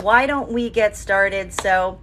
why don't we get started? So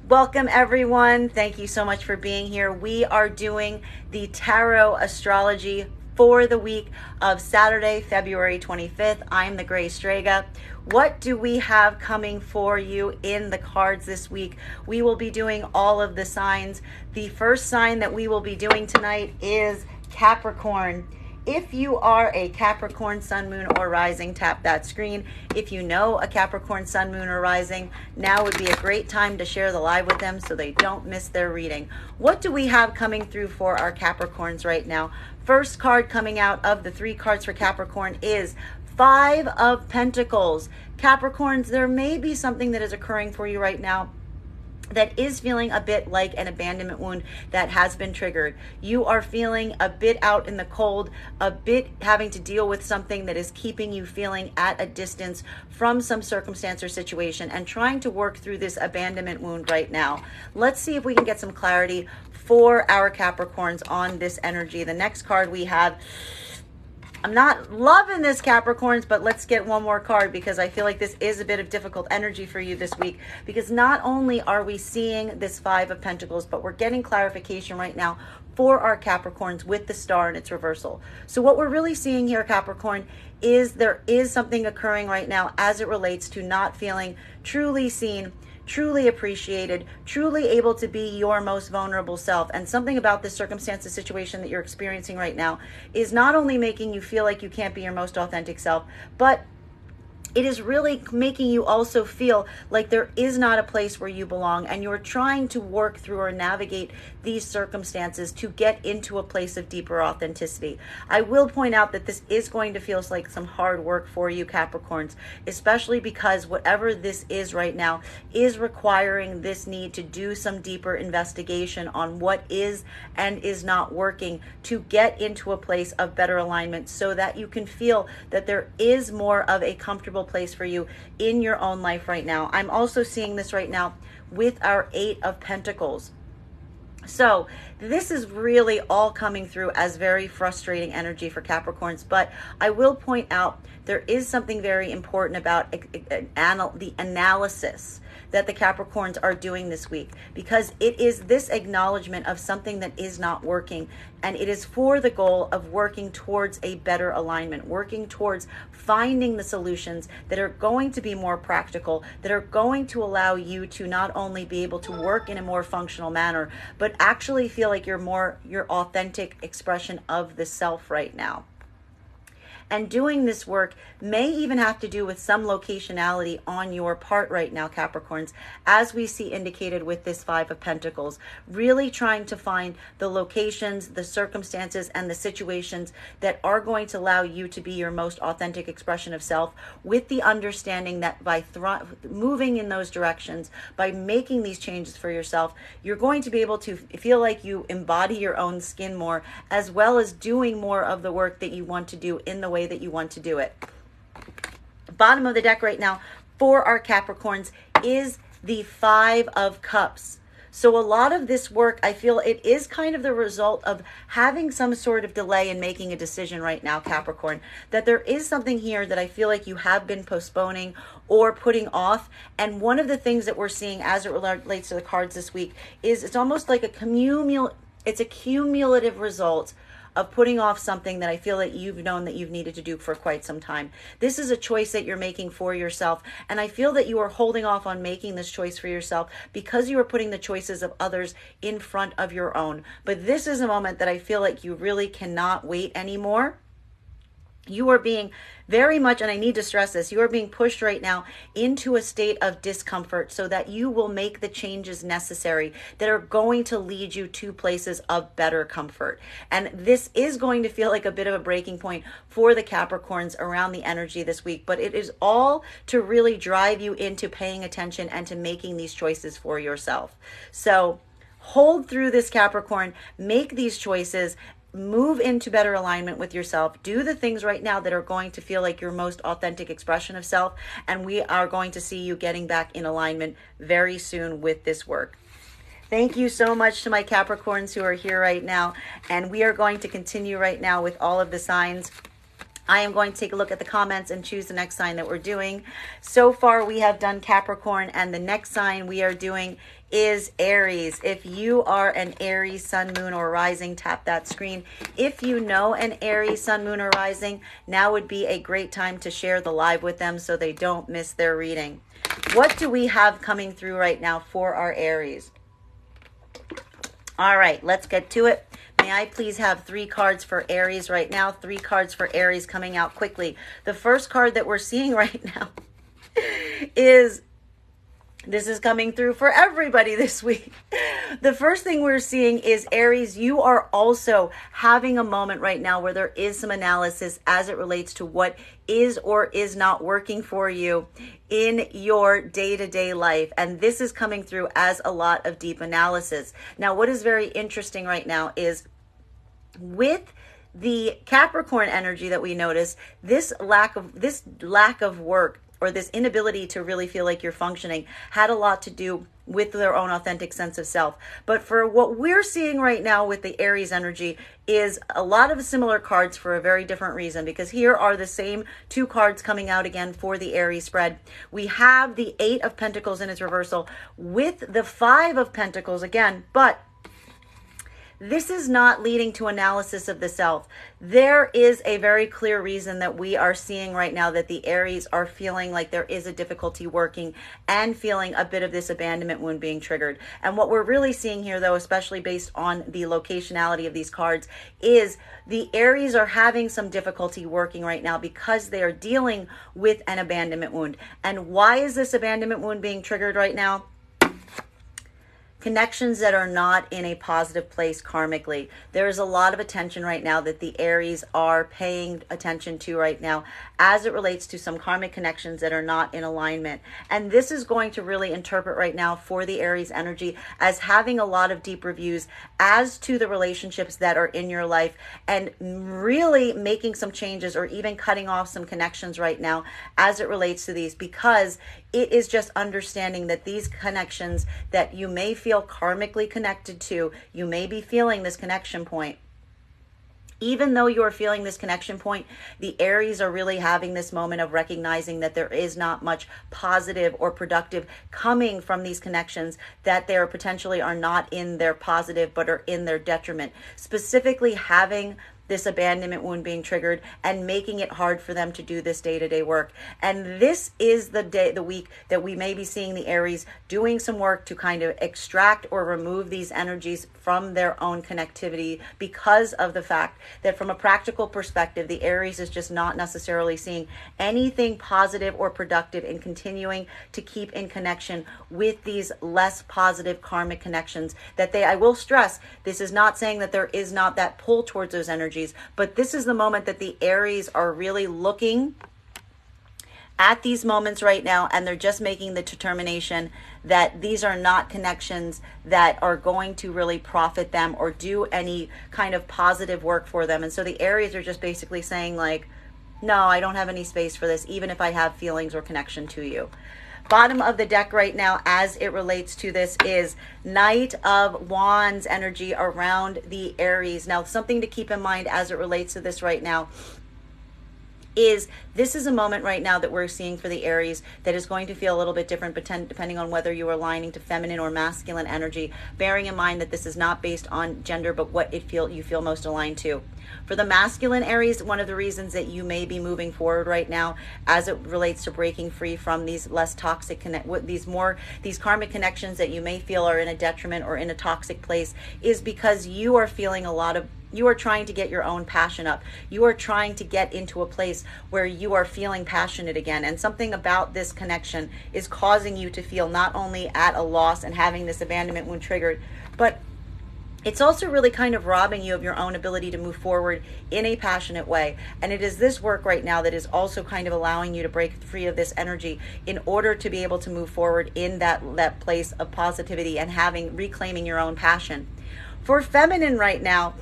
welcome everyone. Thank you so much for being here. We are doing the tarot astrology for the week of Saturday, February 25th. I'm the Gray Strega. What do we have coming for you in the cards this week? We will be doing all of the signs. The first sign that we will be doing tonight is Capricorn. If you are a Capricorn sun, moon, or rising, tap that screen. If you know a Capricorn sun, moon, or rising, now would be a great time to share the live with them so they don't miss their reading. What do we have coming through for our Capricorns right now? First card coming out of the 3 cards for Capricorn is 5 of Pentacles. Capricorns, there may be something that is occurring for you right now that is feeling a bit like an abandonment wound that has been triggered. You are feeling a bit out in the cold, a bit having to deal with something that is keeping you feeling at a distance from some circumstance or situation and trying to work through this abandonment wound right now. Let's see if we can get some clarity for our Capricorns on this energy. The next card we have, I'm not loving this, Capricorns, but let's get one more card because I feel like this is a bit of difficult energy for you this week, because not only are we seeing this 5 of Pentacles, but we're getting clarification right now for our Capricorns with the star in its reversal. So what we're really seeing here, Capricorn, is there is something occurring right now as it relates to not feeling truly seen, truly appreciated, truly able to be your most vulnerable self. And something about this circumstance, the situation that you're experiencing right now, is not only making you feel like you can't be your most authentic self, but it is really making you also feel like there is not a place where you belong, and you're trying to work through or navigate these circumstances to get into a place of deeper authenticity. I will point out that this is going to feel like some hard work for you, Capricorns, especially because whatever this is right now is requiring this need to do some deeper investigation on what is and is not working to get into a place of better alignment, so that you can feel that there is more of a comfortable place for you in your own life right now. I'm also seeing this right now with our 8 of Pentacles. So this is really all coming through as very frustrating energy for Capricorns, but I will point out there is something very important about the analysis that the Capricorns are doing this week, because it is this acknowledgement of something that is not working, and it is for the goal of working towards a better alignment, working towards finding the solutions that are going to be more practical, that are going to allow you to not only be able to work in a more functional manner, but actually feel like you're more your authentic expression of the self right now. And doing this work may even have to do with some locationality on your part right now, Capricorns, as we see indicated with this 5 of Pentacles, really trying to find the locations, the circumstances, and the situations that are going to allow you to be your most authentic expression of self, with the understanding that by moving in those directions, by making these changes for yourself, you're going to be able to feel like you embody your own skin more, as well as doing more of the work that you want to do in the way that you want to do it. Bottom of the deck right now for our Capricorns is the 5 of Cups. So a lot of this work, I feel it is kind of the result of having some sort of delay in making a decision right now, Capricorn, that there is something here that I feel like you have been postponing or putting off. And one of the things that we're seeing as it relates to the cards this week is it's almost like a cumulative result of putting off something that I feel that you've known that you've needed to do for quite some time. This is a choice that you're making for yourself, and I feel that you are holding off on making this choice for yourself because you are putting the choices of others in front of your own. But this is a moment that I feel like you really cannot wait anymore. You are being very much, and I need to stress this, you are being pushed right now into a state of discomfort so that you will make the changes necessary that are going to lead you to places of better comfort. And this is going to feel like a bit of a breaking point for the Capricorns around the energy this week, but it is all to really drive you into paying attention and to making these choices for yourself. So hold through this, Capricorn, make these choices, move into better alignment with yourself. Do the things right now that are going to feel like your most authentic expression of self. And we are going to see you getting back in alignment very soon with this work. Thank you so much to my Capricorns who are here right now. And we are going to continue right now with all of the signs. I am going to take a look at the comments and choose the next sign that we're doing. So far, we have done Capricorn, and the next sign we are doing is Aries. If you are an Aries sun, moon, or rising, tap that screen. If you know an Aries sun, moon, or rising, now would be a great time to share the live with them so they don't miss their reading. What do we have coming through right now for our Aries? All right, let's get to it. May I please have 3 cards for Aries right now? 3 cards for Aries coming out quickly. The first card that we're seeing right now is, this is coming through for everybody this week. The first thing we're seeing is Aries, you are also having a moment right now where there is some analysis as it relates to what is or is not working for you in your day-to-day life. And this is coming through as a lot of deep analysis. Now, what is very interesting right now is with the Capricorn energy that we notice, this lack of work, or this inability to really feel like you're functioning, had a lot to do with their own authentic sense of self. But for what we're seeing right now with the Aries energy is a lot of similar cards for a very different reason, because here are the same 2 cards coming out again for the Aries spread. We have the 8 of Pentacles in its reversal with the 5 of Pentacles again, but this is not leading to analysis of the self. There is a very clear reason that we are seeing right now that the Aries are feeling like there is a difficulty working and feeling a bit of this abandonment wound being triggered. And what we're really seeing here, though, especially based on the locationality of these cards, is the Aries are having some difficulty working right now because they are dealing with an abandonment wound. And why is this abandonment wound being triggered right now? Connections that are not in a positive place karmically. There is a lot of attention right now that the Aries are paying attention to right now as it relates to some karmic connections that are not in alignment. And this is going to really interpret right now for the Aries energy as having a lot of deep reviews as to the relationships that are in your life, and really making some changes or even cutting off some connections right now as it relates to these, because it is just understanding that these connections that you may feel karmically connected to, you may be feeling this connection point. Even though you're feeling this connection point, the Aries are really having this moment of recognizing that there is not much positive or productive coming from these connections, that they potentially are not in their positive but are in their detriment. Specifically having this abandonment wound being triggered and making it hard for them to do this day-to-day work. And this is the week that we may be seeing the Aries doing some work to kind of extract or remove these energies from their own connectivity, because of the fact that from a practical perspective, the Aries is just not necessarily seeing anything positive or productive in continuing to keep in connection with these less positive karmic connections that I will stress, this is not saying that there is not that pull towards those energies, but this is the moment that the Aries are really looking at these moments right now, and they're just making the determination that these are not connections that are going to really profit them or do any kind of positive work for them. And so the Aries are just basically saying like, no, I don't have any space for this, even if I have feelings or connection to you. Bottom of the deck right now as it relates to this is Knight of Wands energy around the Aries. Now, something to keep in mind as it relates to this right now is this is a moment right now that we're seeing for the Aries that is going to feel a little bit different depending on whether you are aligning to feminine or masculine energy, bearing in mind that this is not based on gender but what you feel most aligned to. For the masculine Aries, one of the reasons that you may be moving forward right now as it relates to breaking free from these less toxic these karmic connections that you may feel are in a detriment or in a toxic place, is because you are feeling you are trying to get your own passion up. You are trying to get into a place where you are feeling passionate again. And something about this connection is causing you to feel not only at a loss and having this abandonment wound triggered, but it's also really kind of robbing you of your own ability to move forward in a passionate way. And it is this work right now that is also kind of allowing you to break free of this energy in order to be able to move forward in that place of positivity and reclaiming your own passion. For feminine right now,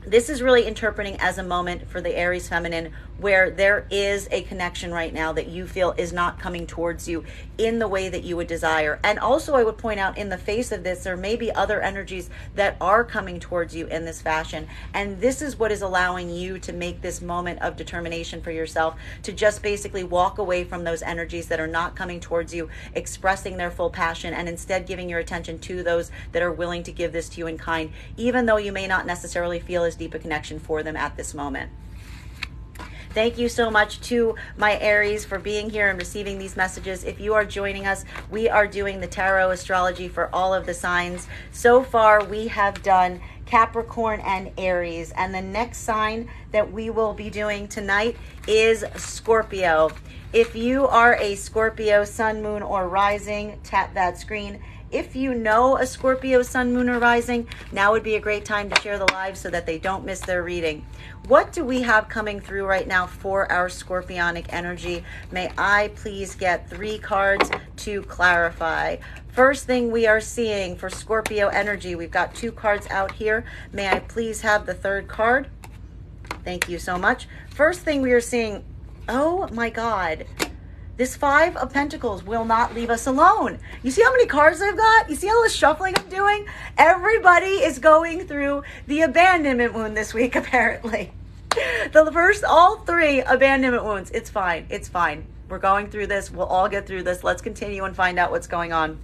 this is really interpreting as a moment for the Aries feminine where there is a connection right now that you feel is not coming towards you in the way that you would desire. And also, I would point out, in the face of this, there may be other energies that are coming towards you in this fashion. And this is what is allowing you to make this moment of determination for yourself, to just basically walk away from those energies that are not coming towards you, expressing their full passion, and instead giving your attention to those that are willing to give this to you in kind, even though you may not necessarily feel as deep a connection for them at this moment. Thank you so much to my Aries for being here and receiving these messages. If you are joining us, we are doing the tarot astrology for all of the signs. So far, we have done Capricorn and Aries, and the next sign that we will be doing tonight is Scorpio. If you are a Scorpio sun, moon, or rising, tap that screen. If you know a Scorpio sun, moon, or rising, now would be a great time to share the live so that they don't miss their reading. What do we have coming through right now for our Scorpionic energy? May I please get 3 cards to clarify? First thing we are seeing for Scorpio energy, we've got 2 cards out here. May I please have the 3rd card? Thank you so much. First thing we are seeing, oh my God, this 5 of Pentacles will not leave us alone. You see how many cards I've got? You see all the shuffling I'm doing? Everybody is going through the abandonment wound this week, apparently. The first, all 3 abandonment wounds. It's fine. It's fine. We're going through this. We'll all get through this. Let's continue and find out what's going on.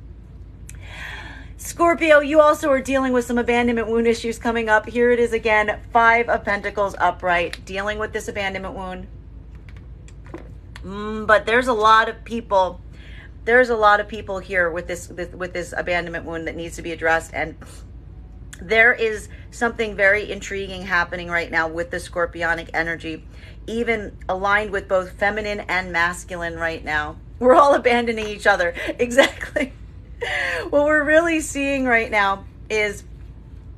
Scorpio, you also are dealing with some abandonment wound issues coming up. Here it is again, 5 of Pentacles upright, dealing with this abandonment wound. But there's a lot of people. There's a lot of people here with this abandonment wound that needs to be addressed, and there is something very intriguing happening right now with the Scorpionic energy, even aligned with both feminine and masculine right now. We're all abandoning each other. Exactly. What we're really seeing right now is,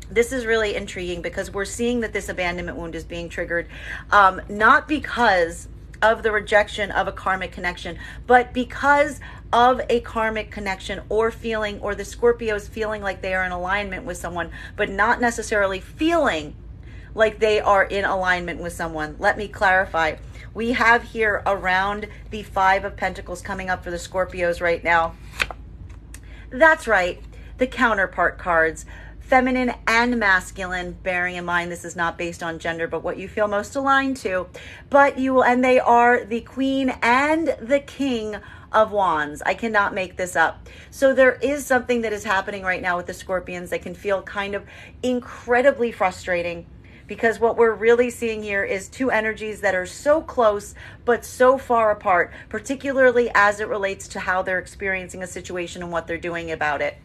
this is really intriguing because we're seeing that this abandonment wound is being triggered, not because of the rejection of a karmic connection, but because of a karmic connection or feeling, or the Scorpios feeling like they are in alignment with someone, but not necessarily feeling like they are in alignment with someone. Let me clarify. We have here around the 5 of Pentacles coming up for the Scorpios right now. That's right, the counterpart cards. Feminine and masculine, bearing in mind this is not based on gender, but what you feel most aligned to. But you will, and they are the Queen and the King of Wands. I cannot make this up. So there is something that is happening right now with the Scorpions that can feel kind of incredibly frustrating, because what we're really seeing here is 2 energies that are so close but so far apart, particularly as it relates to how they're experiencing a situation and what they're doing about it.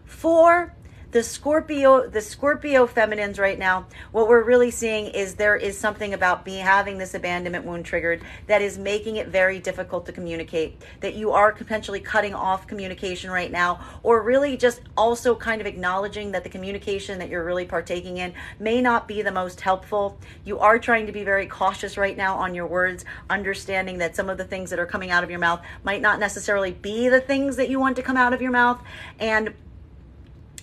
For the Scorpio feminines right now, what we're really seeing is there is something about having this abandonment wound triggered that is making it very difficult to communicate, that you are potentially cutting off communication right now, or really just also kind of acknowledging that the communication that you're really partaking in may not be the most helpful. You are trying to be very cautious right now on your words, understanding that some of the things that are coming out of your mouth might not necessarily be the things that you want to come out of your mouth. And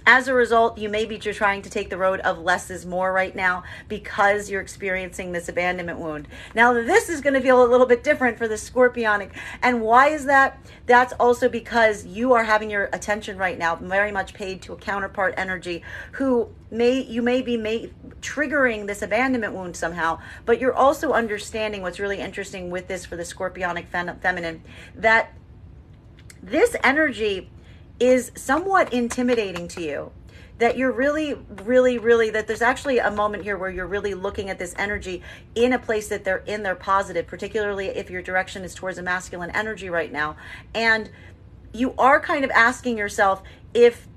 as a result, you may be just trying to take the road of less is more right now because you're experiencing this abandonment wound. Now, this is going to feel a little bit different for the Scorpionic. And why is that? That's also because you are having your attention right now very much paid to a counterpart energy who may be triggering this abandonment wound somehow. But you're also understanding what's really interesting with this for the Scorpionic feminine, that this energy is somewhat intimidating to you, that you're really, that there's actually a moment here where you're really looking at this energy in a place that they're in their positive, particularly if your direction is towards a masculine energy right now. And you are kind of asking yourself if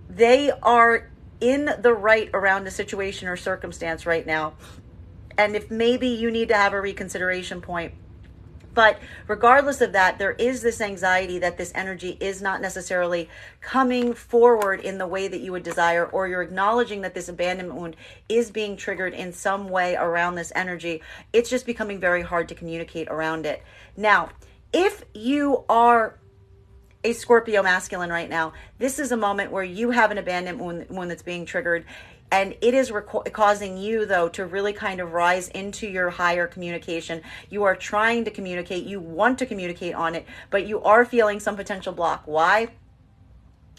they are in the right around a situation or circumstance right now, and if maybe you need to have a reconsideration point. But regardless of that, there is this anxiety that this energy is not necessarily coming forward in the way that you would desire, or you're acknowledging that this abandonment wound is being triggered in some way around this energy. It's just becoming very hard to communicate around it. Now, if you are a Scorpio masculine right now, this is a moment where you have an abandonment wound that's being triggered. And it is causing you, though, to really kind of rise into your higher communication. You are trying to communicate. You want to communicate on it, but you are feeling some potential block. Why?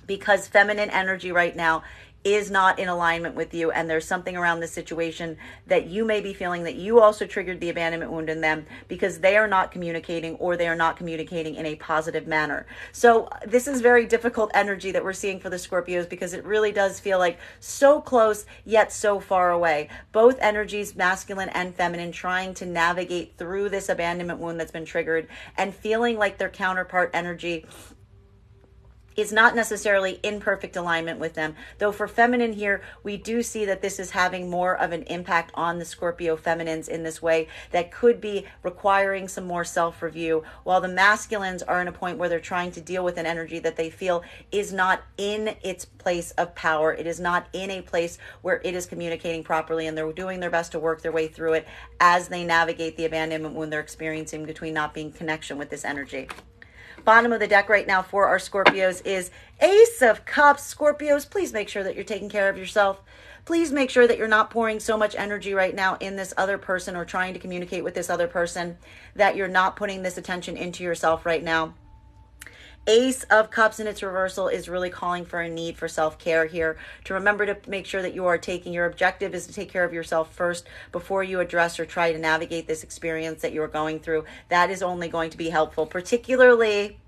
Because feminine energy right now is not in alignment with you, and there's something around this situation that you may be feeling that you also triggered the abandonment wound in them because they are not communicating, or they are not communicating in a positive manner. So this is very difficult energy that we're seeing for the Scorpios, because it really does feel like so close yet so far away. Both energies, masculine and feminine, trying to navigate through this abandonment wound that's been triggered and feeling like their counterpart energy is not necessarily in perfect alignment with them. Though for feminine here, we do see that this is having more of an impact on the Scorpio feminines in this way that could be requiring some more self-review, while the masculines are in a point where they're trying to deal with an energy that they feel is not in its place of power. It is not in a place where it is communicating properly, and they're doing their best to work their way through it as they navigate the abandonment wound they're experiencing between not being in connection with this energy. Bottom of the deck right now for our Scorpios is Ace of Cups. Scorpios, please make sure that you're taking care of yourself. Please make sure that you're not pouring so much energy right now in this other person or trying to communicate with this other person that you're not putting this attention into yourself right now. Ace of Cups in its reversal is really calling for a need for self-care here. To remember to make sure that you are taking, your objective is to take care of yourself first before you address or try to navigate this experience that you're going through. That is only going to be helpful, particularly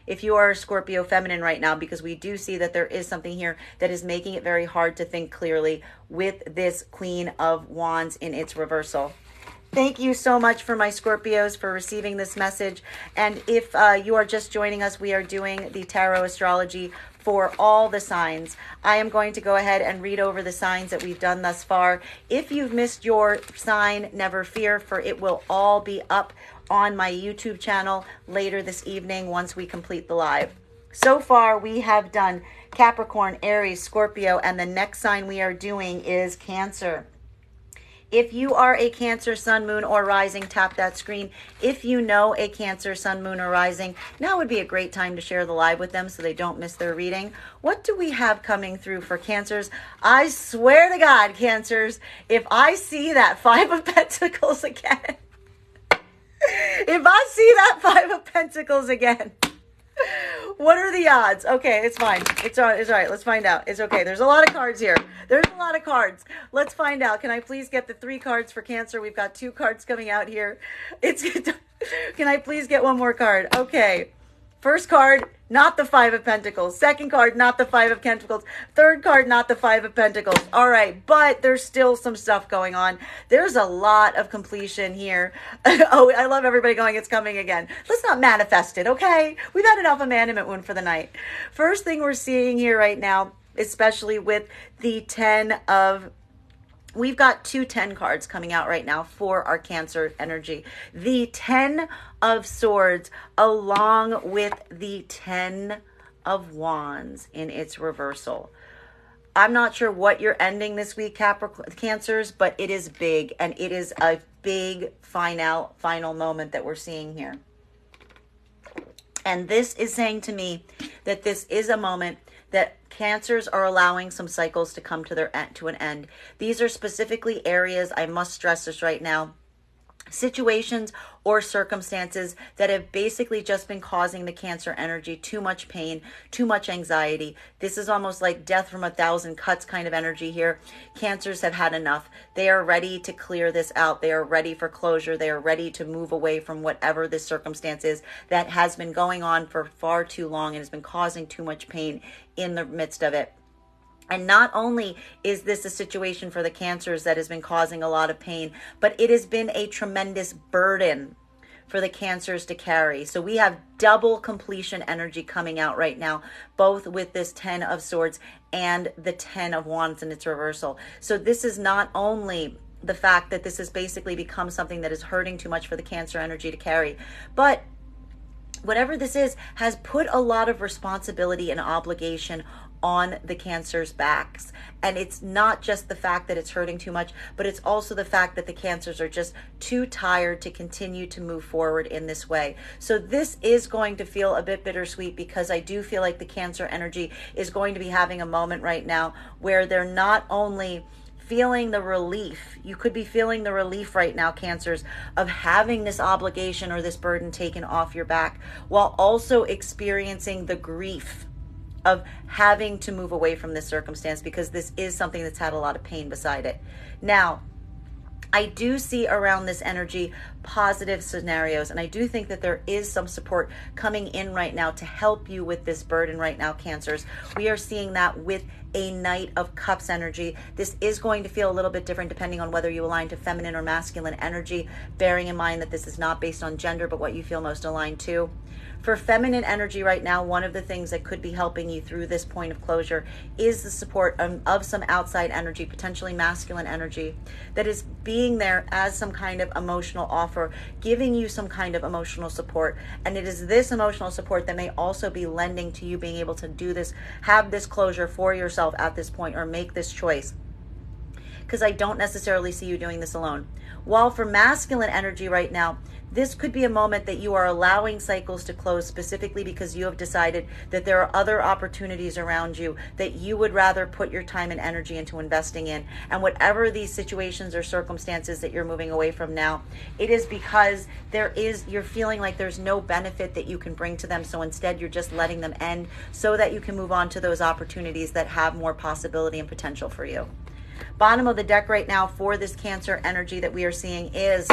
if you are a Scorpio feminine right now, because we do see that there is something here that is making it very hard to think clearly with this Queen of Wands in its reversal. Thank you so much for my Scorpios for receiving this message. And if you are just joining us, we are doing the tarot astrology for all the signs. I am going to go ahead and read over the signs that we've done thus far. If you've missed your sign, never fear, for it will all be up on my YouTube channel later this evening once we complete the live. So far, we have done Capricorn, Aries, Scorpio, and the next sign we are doing is Cancer. If you are a Cancer, Sun, Moon, or Rising, tap that screen. If you know a Cancer, Sun, Moon, or Rising, now would be a great time to share the live with them so they don't miss their reading. What do we have coming through for Cancers? I swear to God, Cancers, if I see that Five of Pentacles again, if I see that Five of Pentacles again, what are the odds? Okay, it's fine. It's all right. Let's find out. It's okay. There's a lot of cards here. There's a lot of cards. Let's find out. Can I please get the 3 cards for Cancer? We've got 2 cards coming out here. Can I please get one more card? Okay. First card, not the Five of Pentacles. Second card, not the Five of Pentacles. Third card, not the Five of Pentacles. All right, but there's still some stuff going on. There's a lot of completion here. Oh, I love everybody going, it's coming again. Let's not manifest it, okay? We've had enough abandonment wound for the night. First thing we're seeing here right now, especially with the 10 of... We've got 2 10 cards coming out right now for our Cancer energy. The 10 of Swords along with the 10 of Wands in its reversal. I'm not sure what you're ending this week, Cancers, but it is big, and it is a big final moment that we're seeing here. And this is saying to me that this is a moment that Cancers are allowing some cycles to come to an end. These are specifically areas, I must stress this right now, situations or circumstances that have basically just been causing the Cancer energy too much pain, too much anxiety. This is almost like death from 1,000 cuts kind of energy here. Cancers have had enough. They are ready to clear this out. They are ready for closure. They are ready to move away from whatever this circumstance is that has been going on for far too long and has been causing too much pain in the midst of it. And not only is this a situation for the Cancers that has been causing a lot of pain, but it has been a tremendous burden for the Cancers to carry. So we have double completion energy coming out right now, both with this 10 of Swords and the 10 of Wands in its reversal. So this is not only the fact that this has basically become something that is hurting too much for the Cancer energy to carry, but whatever this is has put a lot of responsibility and obligation on the Cancer's backs. And it's not just the fact that it's hurting too much, but it's also the fact that the Cancers are just too tired to continue to move forward in this way. So this is going to feel a bit bittersweet, because I do feel like the Cancer energy is going to be having a moment right now where they're not only feeling the relief, you could be feeling the relief right now, Cancers, of having this obligation or this burden taken off your back, while also experiencing the grief of having to move away from this circumstance, because this is something that's had a lot of pain beside it. Now, I do see around this energy positive scenarios, and I do think that there is some support coming in right now to help you with this burden right now, Cancers. We are seeing that with a Knight of Cups energy. This is going to feel a little bit different depending on whether you align to feminine or masculine energy, bearing in mind that this is not based on gender, but what you feel most aligned to. For feminine energy right now, one of the things that could be helping you through this point of closure is the support of some outside energy, potentially masculine energy, that is being there as some kind of emotional offer, giving you some kind of emotional support. And it is this emotional support that may also be lending to you being able to do this, have this closure for yourself at this point, or make this choice, because I don't necessarily see you doing this alone. While for masculine energy right now, this could be a moment that you are allowing cycles to close, specifically because you have decided that there are other opportunities around you that you would rather put your time and energy into investing in. And whatever these situations or circumstances that you're moving away from now, it is because you're feeling like there's no benefit that you can bring to them. So instead, you're just letting them end so that you can move on to those opportunities that have more possibility and potential for you. Bottom of the deck right now for this Cancer energy that we are seeing is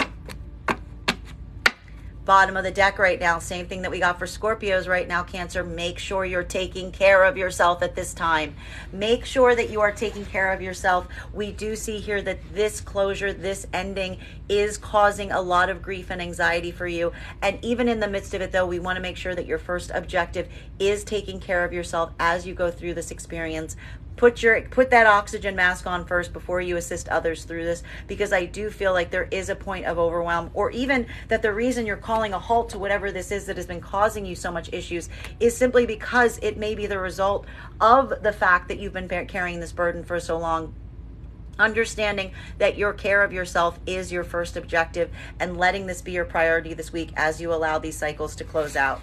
bottom of the deck right now. Same thing that we got for Scorpios right now, Cancer. Make sure you're taking care of yourself at this time. Make sure that you are taking care of yourself. We do see here that this closure, this ending, is causing a lot of grief and anxiety for you. And even in the midst of it, though, we want to make sure that your first objective is taking care of yourself as you go through this experience. Put that oxygen mask on first before you assist others through this, because I do feel like there is a point of overwhelm, or even that the reason you're calling a halt to whatever this is that has been causing you so much issues is simply because it may be the result of the fact that you've been carrying this burden for so long. Understanding that your care of yourself is your first objective, and letting this be your priority this week as you allow these cycles to close out.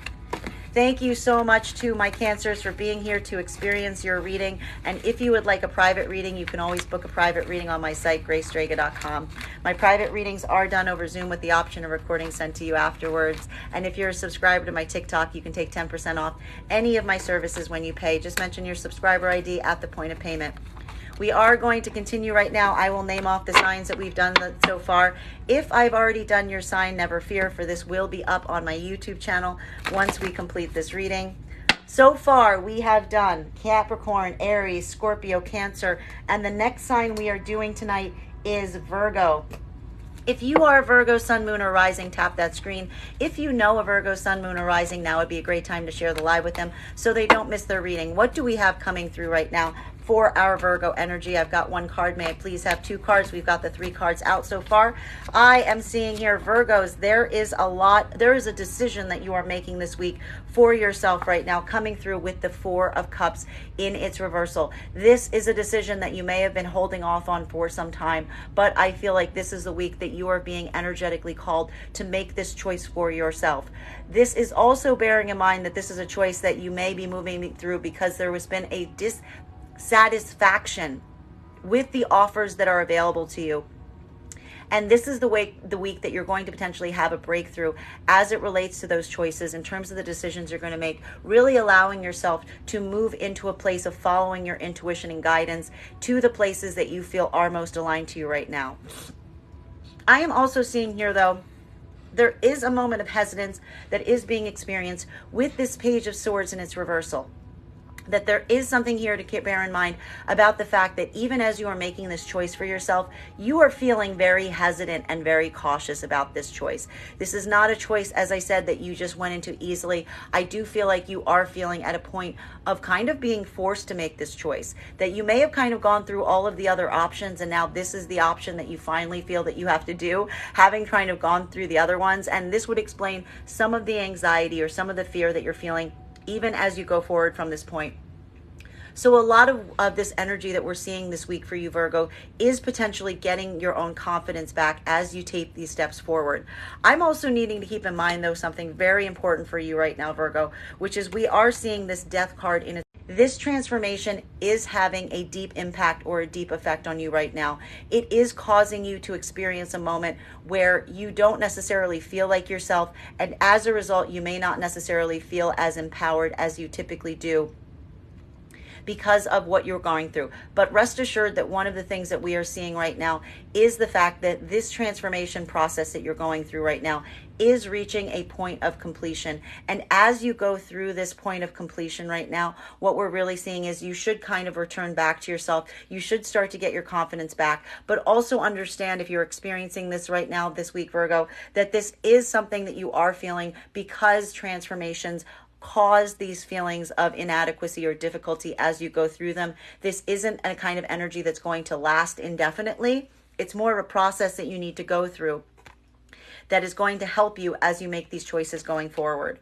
Thank you so much to my Cancers for being here to experience your reading. And if you would like a private reading, you can always book a private reading on my site, Strega.com. My private readings are done over Zoom with the option of recording sent to you afterwards. And if you're a subscriber to my TikTok, you can take 10% off any of my services when you pay. Just mention your subscriber ID at the point of payment. We are going to continue right now. I will name off the signs that we've done so far. If I've already done your sign, never fear, for this will be up on my YouTube channel once we complete this reading. So far, we have done Capricorn, Aries, Scorpio, Cancer, and the next sign we are doing tonight is Virgo. If you are a Virgo, Sun, Moon, or Rising, tap that screen. If you know a Virgo, Sun, Moon, or Rising, now would be a great time to share the live with them so they don't miss their reading. What do we have coming through right now for our Virgo energy? I've got one card. May I please have two cards? We've got the 3 cards out so far. I am seeing here, Virgos, there is a decision that you are making this week for yourself right now, coming through with the 4 of Cups in its reversal. This is a decision that you may have been holding off on for some time, but I feel like this is the week that you are being energetically called to make this choice for yourself. This is also bearing in mind that this is a choice that you may be moving through because there has been a dissatisfaction with the offers that are available to you. And this is the week that you're going to potentially have a breakthrough as it relates to those choices in terms of the decisions you're going to make, really allowing yourself to move into a place of following your intuition and guidance to the places that you feel are most aligned to you right now. I am also seeing here, though, there is a moment of hesitance that is being experienced with this Page of Swords in its reversal. That there is something here to bear in mind about the fact that even as you are making this choice for yourself, you are feeling very hesitant and very cautious about this choice. This is not a choice, as I said, that you just went into easily. I do feel like you are feeling at a point of kind of being forced to make this choice, that you may have kind of gone through all of the other options and now this is the option that you finally feel that you have to do, having kind of gone through the other ones. And this would explain some of the anxiety or some of the fear that you're feeling even as you go forward from this point. So a lot of this energy that we're seeing this week for you, Virgo, is potentially getting your own confidence back as you take these steps forward. I'm also needing to keep in mind, though, something very important for you right now, Virgo, which is we are seeing this death card in this transformation is having a deep impact or a deep effect on you right now. It is causing you to experience a moment where you don't necessarily feel like yourself, and as a result, you may not necessarily feel as empowered as you typically do because of what you're going through. But rest assured that one of the things that we are seeing right now is the fact that this transformation process that you're going through right now is reaching a point of completion. And as you go through this point of completion right now, what we're really seeing is you should kind of return back to yourself. You should start to get your confidence back, but also understand, if you're experiencing this right now this week, Virgo, that this is something that you are feeling because transformations cause these feelings of inadequacy or difficulty as you go through them. This isn't a kind of energy that's going to last indefinitely. It's more of a process that you need to go through that is going to help you as you make these choices going forward.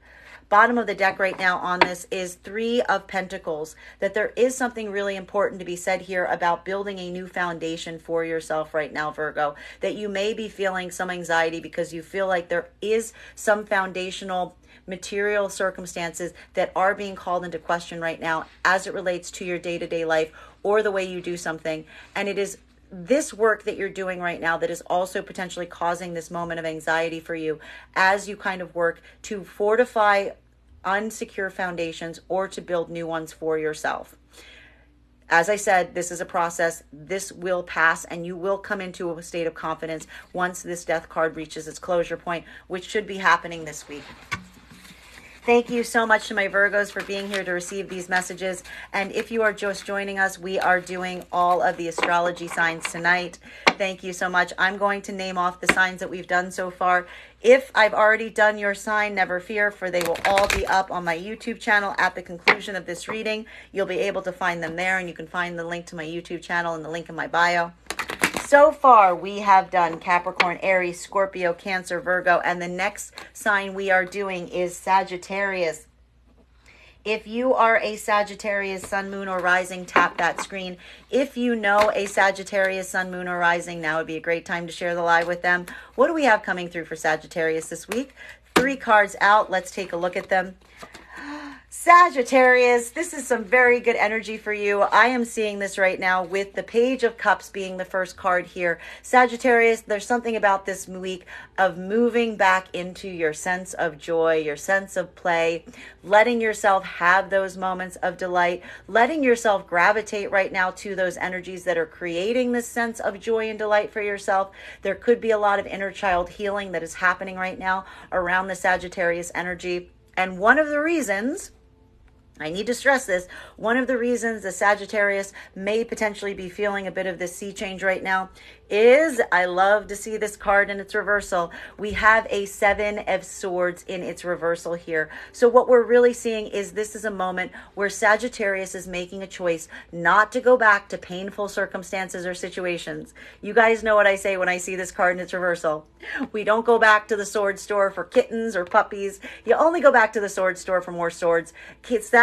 Bottom of the deck right now on this is 3 of Pentacles, that there is something really important to be said here about building a new foundation for yourself right now, Virgo, that you may be feeling some anxiety because you feel like there is some foundational material circumstances that are being called into question right now as it relates to your day-to-day life or the way you do something. And it is this work that you're doing right now that is also potentially causing this moment of anxiety for you as you kind of work to fortify unsecure foundations or to build new ones for yourself. As I said, this is a process. This will pass and you will come into a state of confidence once this death card reaches its closure point, which should be happening this week. Thank you so much to my Virgos for being here to receive these messages. And if you are just joining us, we are doing all of the astrology signs tonight. Thank you so much. I'm going to name off the signs that we've done so far. If I've already done your sign, never fear, for they will all be up on my YouTube channel at the conclusion of this reading. You'll be able to find them there, and you can find the link to my YouTube channel and the link in my bio. So far, we have done Capricorn, Aries, Scorpio, Cancer, Virgo, and the next sign we are doing is Sagittarius. If you are a Sagittarius sun, moon, or rising, tap that screen. If you know a Sagittarius sun, moon, or rising, now would be a great time to share the live with them. What do we have coming through for Sagittarius this week? 3 cards out. Let's take a look at them. Sagittarius, this is some very good energy for you. I am seeing this right now with the Page of Cups being the first card here. Sagittarius, there's something about this week of moving back into your sense of joy, your sense of play, letting yourself have those moments of delight, letting yourself gravitate right now to those energies that are creating this sense of joy and delight for yourself. There could be a lot of inner child healing that is happening right now around the Sagittarius energy. And one of the reasons, I need to stress this, one of the reasons the Sagittarius may potentially be feeling a bit of this sea change right now is, I love to see this card in its reversal. We have a 7 of Swords in its reversal here. So what we're really seeing is this is a moment where Sagittarius is making a choice not to go back to painful circumstances or situations. You guys know what I say when I see this card in its reversal. We don't go back to the sword store for kittens or puppies. You only go back to the sword store for more swords.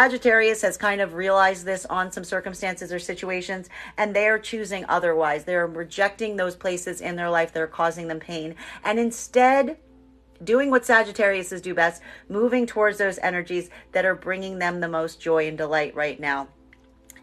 Sagittarius has kind of realized this on some circumstances or situations, and they are choosing otherwise. They are rejecting those places in their life that are causing them pain, and instead doing what Sagittarius do best, moving towards those energies that are bringing them the most joy and delight right now.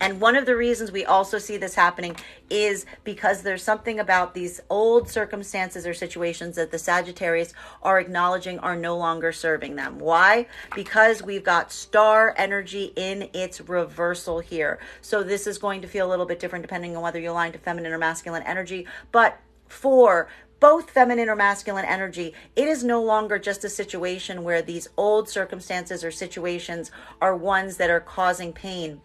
And one of the reasons we also see this happening is because there's something about these old circumstances or situations that the Sagittarius are acknowledging are no longer serving them. Why? Because we've got star energy in its reversal here. So this is going to feel a little bit different depending on whether you align to feminine or masculine energy. But for both feminine or masculine energy, it is no longer just a situation where these old circumstances or situations are ones that are causing pain.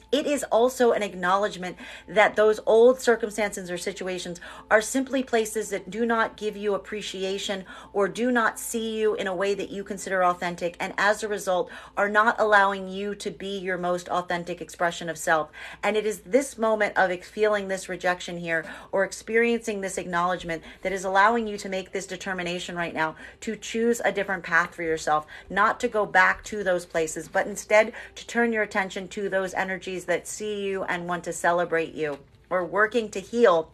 It is also an acknowledgement that those old circumstances or situations are simply places that do not give you appreciation or do not see you in a way that you consider authentic, and as a result are not allowing you to be your most authentic expression of self. And it is this moment of feeling this rejection here or experiencing this acknowledgement that is allowing you to make this determination right now to choose a different path for yourself, not to go back to those places, but instead to turn your attention to those energies energies that see you and want to celebrate you, or working to heal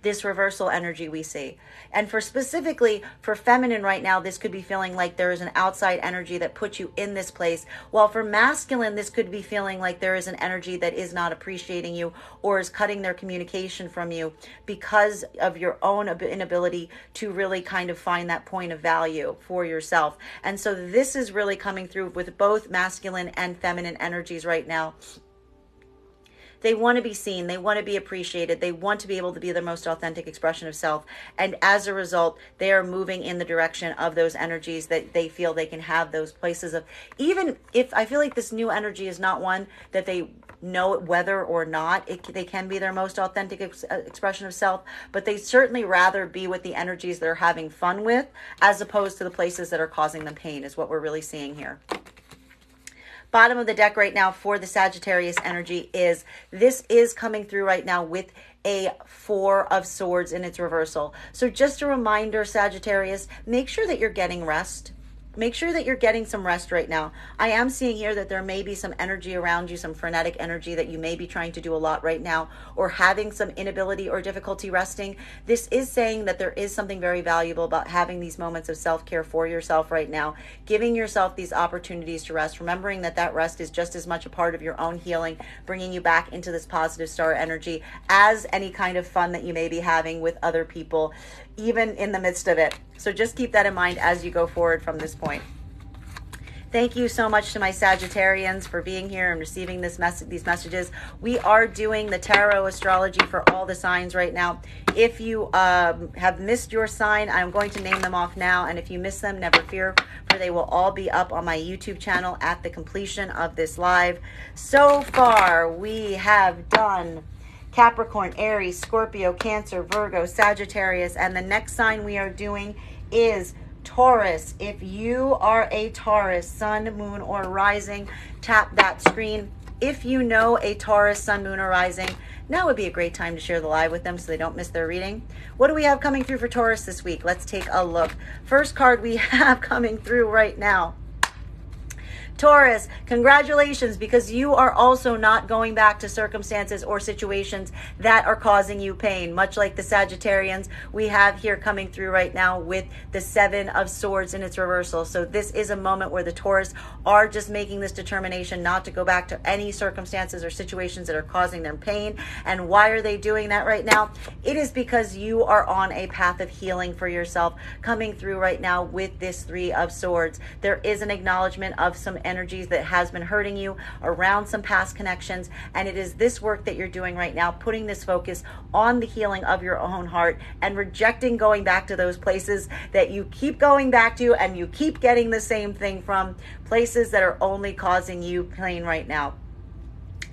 this reversal energy we see. And for specifically for feminine right now, this could be feeling like there is an outside energy that puts you in this place. While for masculine, this could be feeling like there is an energy that is not appreciating you or is cutting their communication from you because of your own inability to really kind of find that point of value for yourself. And so this is really coming through with both masculine and feminine energies right now. They want to be seen. They want to be appreciated. They want to be able to be their most authentic expression of self. And as a result, they are moving in the direction of those energies that they feel they can have those places of, even if I feel like this new energy is not one that they know whether or not they can be their most authentic expression of self, but they certainly rather be with the energies they're having fun with as opposed to the places that are causing them pain is what we're really seeing here. Bottom of the deck right now for the Sagittarius energy is, this is coming through right now with a 4 of Swords in its reversal. So just a reminder, Sagittarius, make sure that you're getting rest. Make sure that you're getting some rest right now. I am seeing here that there may be some energy around you, some frenetic energy that you may be trying to do a lot right now, or having some inability or difficulty resting. This is saying that there is something very valuable about having these moments of self-care for yourself right now, giving yourself these opportunities to rest, remembering that that rest is just as much a part of your own healing, bringing you back into this positive star energy as any kind of fun that you may be having with other people, even in the midst of it. So just keep that in mind as you go forward from this point. Thank you so much to my Sagittarians for being here and receiving these messages. We are doing the tarot astrology for all the signs right now. If you have missed your sign, I'm going to name them off now. And if you miss them, never fear, for they will all be up on my YouTube channel at the completion of this live. So far, we have done Capricorn, Aries, Scorpio, Cancer, Virgo, Sagittarius, and the next sign we are doing is Taurus. If you are a Taurus, sun, moon, or rising, tap that screen. If you know a Taurus, sun, moon, or rising, now would be a great time to share the live with them so they don't miss their reading. What do we have coming through for Taurus this week? Let's take a look. First card we have coming through right now. Taurus, congratulations, because you are also not going back to circumstances or situations that are causing you pain. Much like the Sagittarians we have here coming through right now with the 7 of Swords in its reversal. So this is a moment where the Taurus are just making this determination not to go back to any circumstances or situations that are causing them pain. And why are they doing that right now? It is because you are on a path of healing for yourself coming through right now with this 3 of Swords. There is an acknowledgement of some energies that has been hurting you around some past connections, and it is this work that you're doing right now, putting this focus on the healing of your own heart and rejecting going back to those places that you keep going back to and you keep getting the same thing from, places that are only causing you pain right now.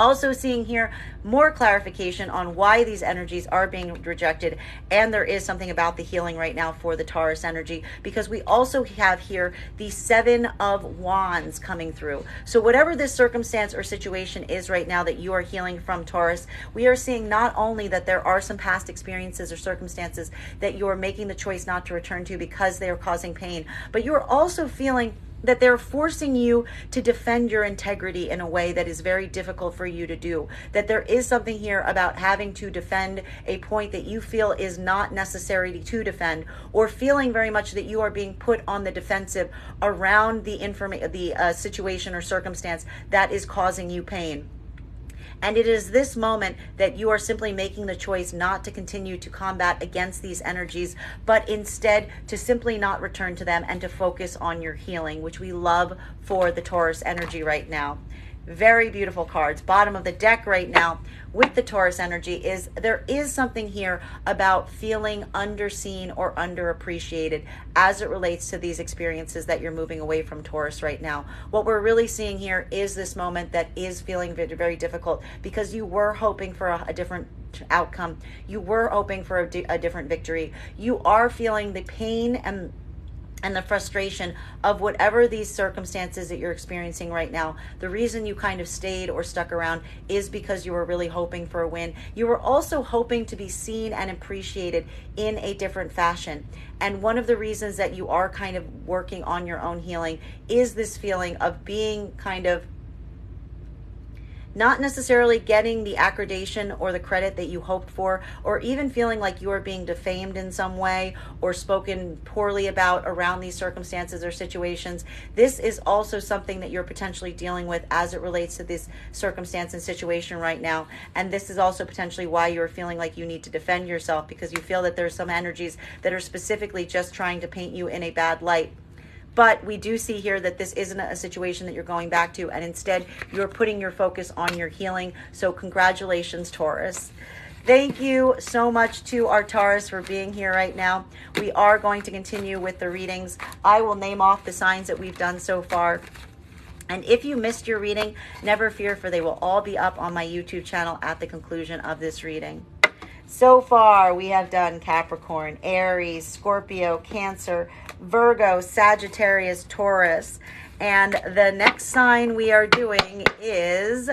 Also seeing here more clarification on why these energies are being rejected, and there is something about the healing right now for the Taurus energy, because we also have here the 7 of Wands coming through. So whatever this circumstance or situation is right now that you are healing from, Taurus, we are seeing not only that there are some past experiences or circumstances that you are making the choice not to return to because they are causing pain, but you are also feeling that they're forcing you to defend your integrity in a way that is very difficult for you to do. That there is something here about having to defend a point that you feel is not necessary to defend, or feeling very much that you are being put on the defensive around the situation or circumstance that is causing you pain. And it is this moment that you are simply making the choice not to continue to combat against these energies, but instead to simply not return to them and to focus on your healing, which we love for the Taurus energy right now. Very beautiful cards. Bottom of the deck right now with the Taurus energy is, there is something here about feeling underseen or underappreciated as it relates to these experiences that you're moving away from, Taurus, right now. What we're really seeing here is this moment that is feeling very, very difficult because you were hoping for a different outcome. You were hoping for a different victory. You are feeling the pain and the frustration of whatever these circumstances that you're experiencing right now. The reason you kind of stayed or stuck around is because you were really hoping for a win. You were also hoping to be seen and appreciated in a different fashion. And one of the reasons that you are kind of working on your own healing is this feeling of being kind of not necessarily getting the accreditation or the credit that you hoped for, or even feeling like you are being defamed in some way or spoken poorly about around these circumstances or situations. This is also something that you're potentially dealing with as it relates to this circumstance and situation right now. And this is also potentially why you're feeling like you need to defend yourself, because you feel that there's some energies that are specifically just trying to paint you in a bad light. But we do see here that this isn't a situation that you're going back to, and instead you're putting your focus on your healing. So congratulations, Taurus. Thank you so much to our Taurus for being here right now. We are going to continue with the readings. I will name off the signs that we've done so far. And if you missed your reading, never fear, for they will all be up on my YouTube channel at the conclusion of this reading. So far, we have done Capricorn, Aries, Scorpio, Cancer, Virgo, Sagittarius, Taurus. And the next sign we are doing is,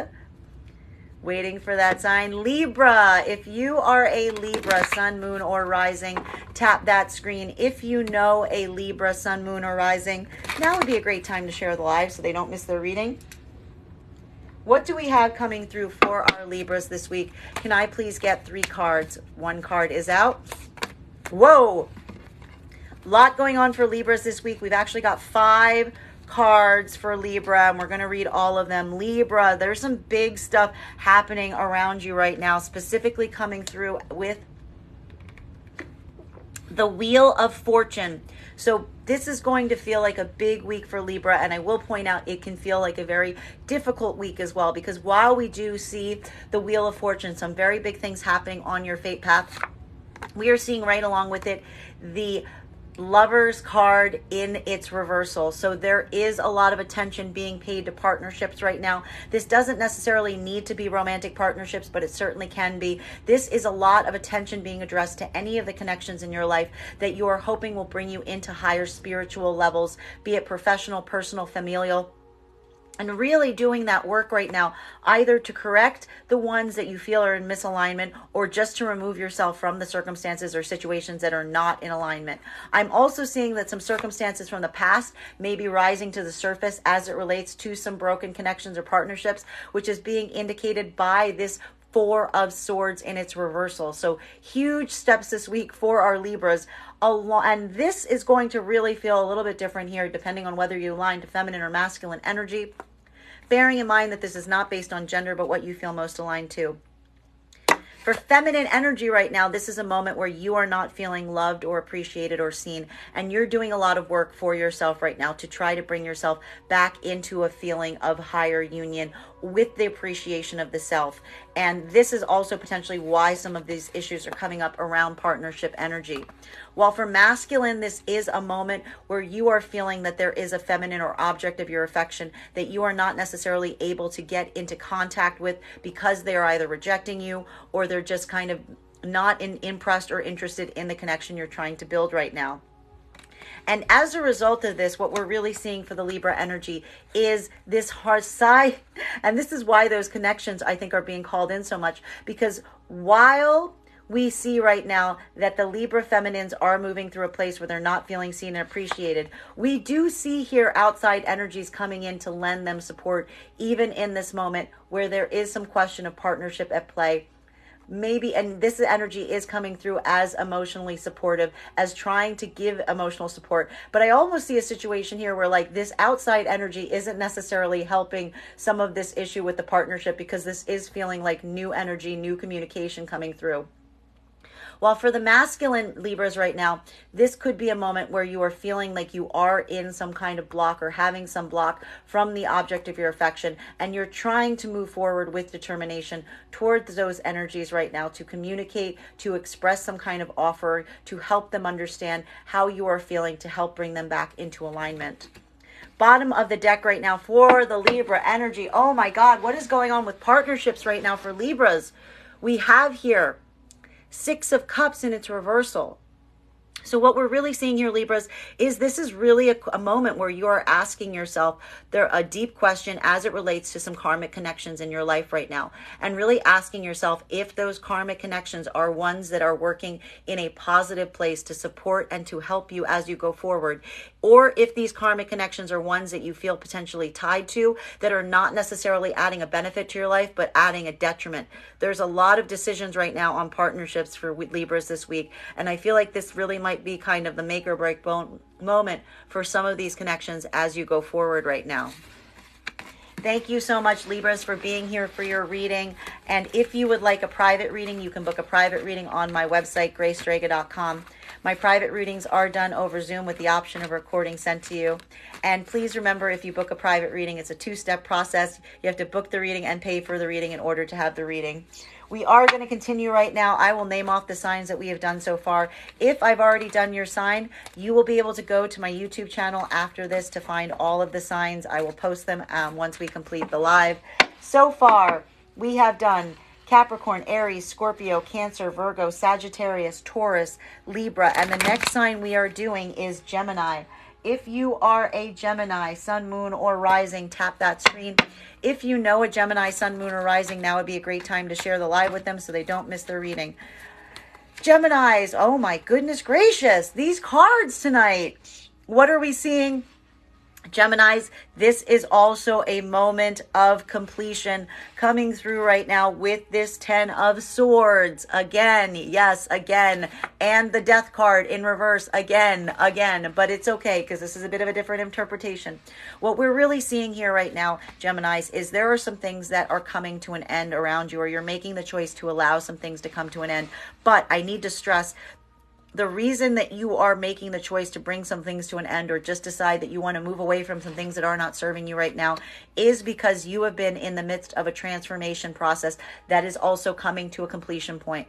waiting for that sign, Libra. If you are a Libra, sun, moon, or rising, tap that screen. If you know a Libra, sun, moon, or rising, now would be a great time to share the live so they don't miss their reading. What do we have coming through for our Libras this week? Can I please get 3 cards? 1 card is out. Whoa! Lot going on for Libras this week. We've actually got 5 cards for Libra, and we're going to read all of them. Libra, there's some big stuff happening around you right now, specifically coming through with the Wheel of Fortune. So this is going to feel like a big week for Libra, and I will point out it can feel like a very difficult week as well, because while we do see the Wheel of Fortune, some very big things happening on your fate path, we are seeing right along with it the Lover's card in its reversal. So there is a lot of attention being paid to partnerships right now. This doesn't necessarily need to be romantic partnerships, but it certainly can be. This is a lot of attention being addressed to any of the connections in your life that you are hoping will bring you into higher spiritual levels, be it professional, personal, familial. And really doing that work right now, either to correct the ones that you feel are in misalignment, or just to remove yourself from the circumstances or situations that are not in alignment. I'm also seeing that some circumstances from the past may be rising to the surface as it relates to some broken connections or partnerships, which is being indicated by this 4 of Swords in its reversal. So huge steps this week for our Libras. And this is going to really feel a little bit different here, depending on whether you align to feminine or masculine energy. Bearing in mind that this is not based on gender, but what you feel most aligned to. For feminine energy right now, this is a moment where you are not feeling loved or appreciated or seen, and you're doing a lot of work for yourself right now to try to bring yourself back into a feeling of higher union with the appreciation of the self. And this is also potentially why some of these issues are coming up around partnership energy. While for masculine, this is a moment where you are feeling that there is a feminine or object of your affection that you are not necessarily able to get into contact with, because they are either rejecting you or they're just kind of not impressed or interested in the connection you're trying to build right now. And as a result of this, what we're really seeing for the Libra energy is this hard side. And this is why those connections, I think, are being called in so much. Because while we see right now that the Libra feminines are moving through a place where they're not feeling seen and appreciated, we do see here outside energies coming in to lend them support, even in this moment where there is some question of partnership at play. Maybe, and this energy is coming through as emotionally supportive, as trying to give emotional support. But I almost see a situation here where like this outside energy isn't necessarily helping some of this issue with the partnership, because this is feeling like new energy, new communication coming through. While for the masculine Libras right now, this could be a moment where you are feeling like you are in some kind of block or having some block from the object of your affection, and you're trying to move forward with determination towards those energies right now to communicate, to express some kind of offer, to help them understand how you are feeling, to help bring them back into alignment. Bottom of the deck right now for the Libra energy. Oh my God, what is going on with partnerships right now for Libras? We have here 6 of Cups in its reversal. So what we're really seeing here, Libras, is this is really a moment where you are asking yourself a deep question as it relates to some karmic connections in your life right now, and really asking yourself if those karmic connections are ones that are working in a positive place to support and to help you as you go forward, or if these karmic connections are ones that you feel potentially tied to that are not necessarily adding a benefit to your life, but adding a detriment. There's a lot of decisions right now on partnerships for Libras this week, and I feel like this really might be kind of the make or break moment for some of these connections as you go forward right now. Thank you so much, Libras, for being here for your reading. And if you would like a private reading, you can book a private reading on my website, graystrega.com. My private readings are done over Zoom with the option of recording sent to you. And please remember, if you book a private reading, it's a two-step process. You have to book the reading and pay for the reading in order to have the reading. We are going to continue right now. I will name off the signs that we have done so far. If I've already done your sign, you will be able to go to my YouTube channel after this to find all of the signs. I will post them once we complete the live. So far, we have done Capricorn, Aries, Scorpio, Cancer, Virgo, Sagittarius, Taurus, Libra, and the next sign we are doing is Gemini. If you are a Gemini, sun, moon, or rising, tap that screen. If you know a Gemini, sun, moon, or rising, now would be a great time to share the live with them so they don't miss their reading. Geminis, oh my goodness gracious, these cards tonight. What are we seeing? Geminis, this is also a moment of completion coming through right now with this 10 of Swords. Again, yes, again. And the Death card in reverse again. But it's okay because this is a bit of a different interpretation. What we're really seeing here right now, Geminis, is there are some things that are coming to an end around you, or you're making the choice to allow some things to come to an end. But I need to stress, the reason that you are making the choice to bring some things to an end, or just decide that you want to move away from some things that are not serving you right now, is because you have been in the midst of a transformation process that is also coming to a completion point.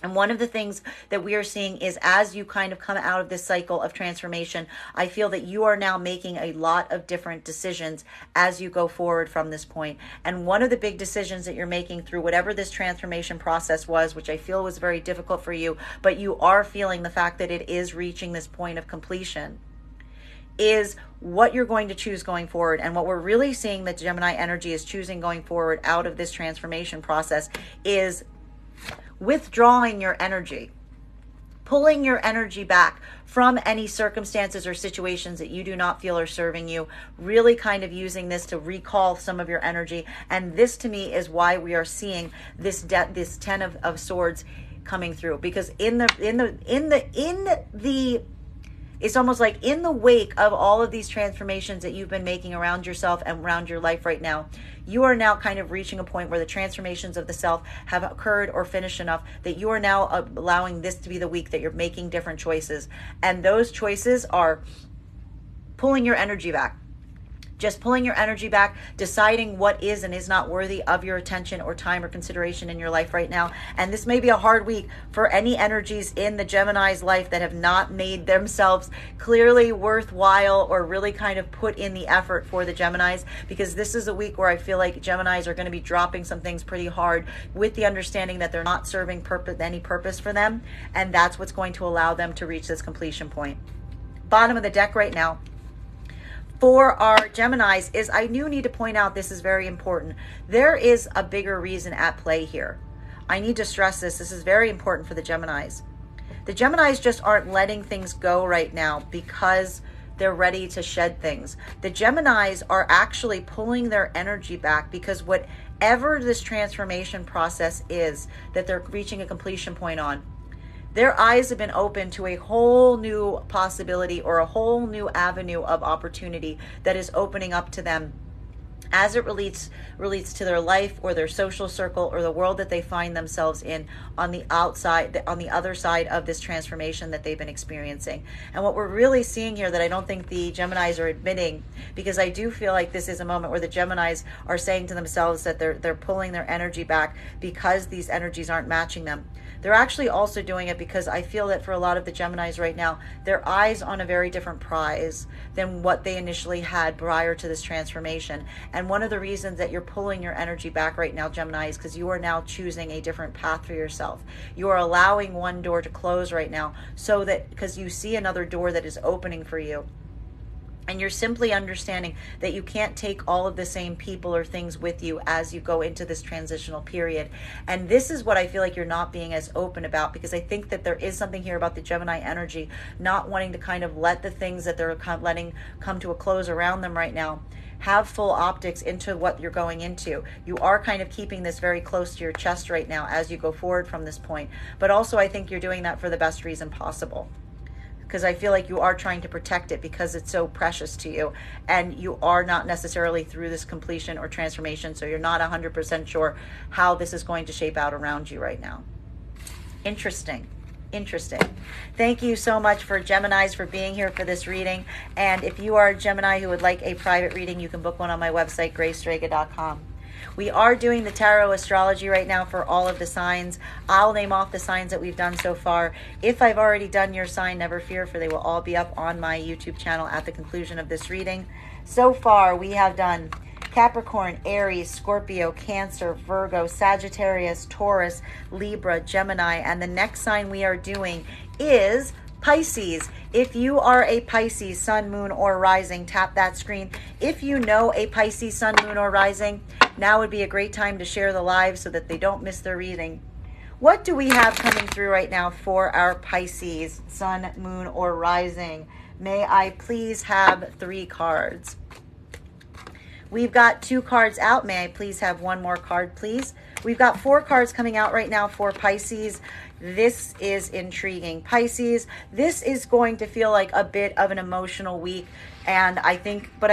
And one of the things that we are seeing is, as you kind of come out of this cycle of transformation, I feel that you are now making a lot of different decisions as you go forward from this point. And one of the big decisions that you're making through whatever this transformation process was, which I feel was very difficult for you, but you are feeling the fact that it is reaching this point of completion, is what you're going to choose going forward. And what we're really seeing that Gemini energy is choosing going forward out of this transformation process is withdrawing your energy, pulling your energy back from any circumstances or situations that you do not feel are serving you, really kind of using this to recall some of your energy. And this to me is why we are seeing this 10 of Swords coming through, because it's almost like in the wake of all of these transformations that you've been making around yourself and around your life right now, you are now kind of reaching a point where the transformations of the self have occurred or finished enough that you are now allowing this to be the week that you're making different choices. And those choices are pulling your energy back. Just pulling your energy back, deciding what is and is not worthy of your attention or time or consideration in your life right now. And this may be a hard week for any energies in the Gemini's life that have not made themselves clearly worthwhile or really kind of put in the effort for the Geminis, because this is a week where I feel like Geminis are going to be dropping some things pretty hard with the understanding that they're not serving any purpose for them. And that's what's going to allow them to reach this completion point. Bottom of the deck right now for our Geminis is, I do need to point out, this is very important. There is a bigger reason at play here. I need to stress this. This is very important for the Geminis. The Geminis just aren't letting things go right now because they're ready to shed things. The Geminis are actually pulling their energy back because whatever this transformation process is that they're reaching a completion point on, their eyes have been open to a whole new possibility or a whole new avenue of opportunity that is opening up to them as it relates to their life or their social circle or the world that they find themselves in on the outside, on the other side of this transformation that they've been experiencing. And what we're really seeing here that I don't think the Geminis are admitting, because I do feel like this is a moment where the Geminis are saying to themselves that they're pulling their energy back because these energies aren't matching them. They're actually also doing it because I feel that for a lot of the Geminis right now, their eyes on a very different prize than what they initially had prior to this transformation. And one of the reasons that you're pulling your energy back right now, Gemini, is because you are now choosing a different path for yourself. You are allowing one door to close right now, so that because you see another door that is opening for you. And you're simply understanding that you can't take all of the same people or things with you as you go into this transitional period. And this is what I feel like you're not being as open about, because I think that there is something here about the Gemini energy not wanting to kind of let the things that they're letting come to a close around them right now have full optics into what you're going into. You are kind of keeping this very close to your chest right now as you go forward from this point. But also I think you're doing that for the best reason possible, because I feel like you are trying to protect it because it's so precious to you, and you are not necessarily through this completion or transformation, so you're not 100% sure how this is going to shape out around you right now. Interesting. Thank you so much for Geminis for being here for this reading. And if you are a Gemini who would like a private reading, you can book one on my website, Strega.com. We are doing the tarot astrology right now for all of the signs. I'll name off the signs that we've done so far. If I've already done your sign, never fear, for they will all be up on my YouTube channel at the conclusion of this reading. So far, we have done Capricorn, Aries, Scorpio, Cancer, Virgo, Sagittarius, Taurus, Libra, Gemini, and the next sign we are doing is Pisces. If you are a Pisces sun, moon, or rising, tap that screen. If you know a Pisces sun, moon, or rising, now would be a great time to share the live so that they don't miss their reading. What do we have coming through right now for our Pisces sun, moon, or rising? May I please have 3 cards? We've got 2 cards out. May I please have 1 more card, please? We've got 4 cards coming out right now for Pisces. This is intriguing. Pisces, this is going to feel like a bit of an emotional week. And I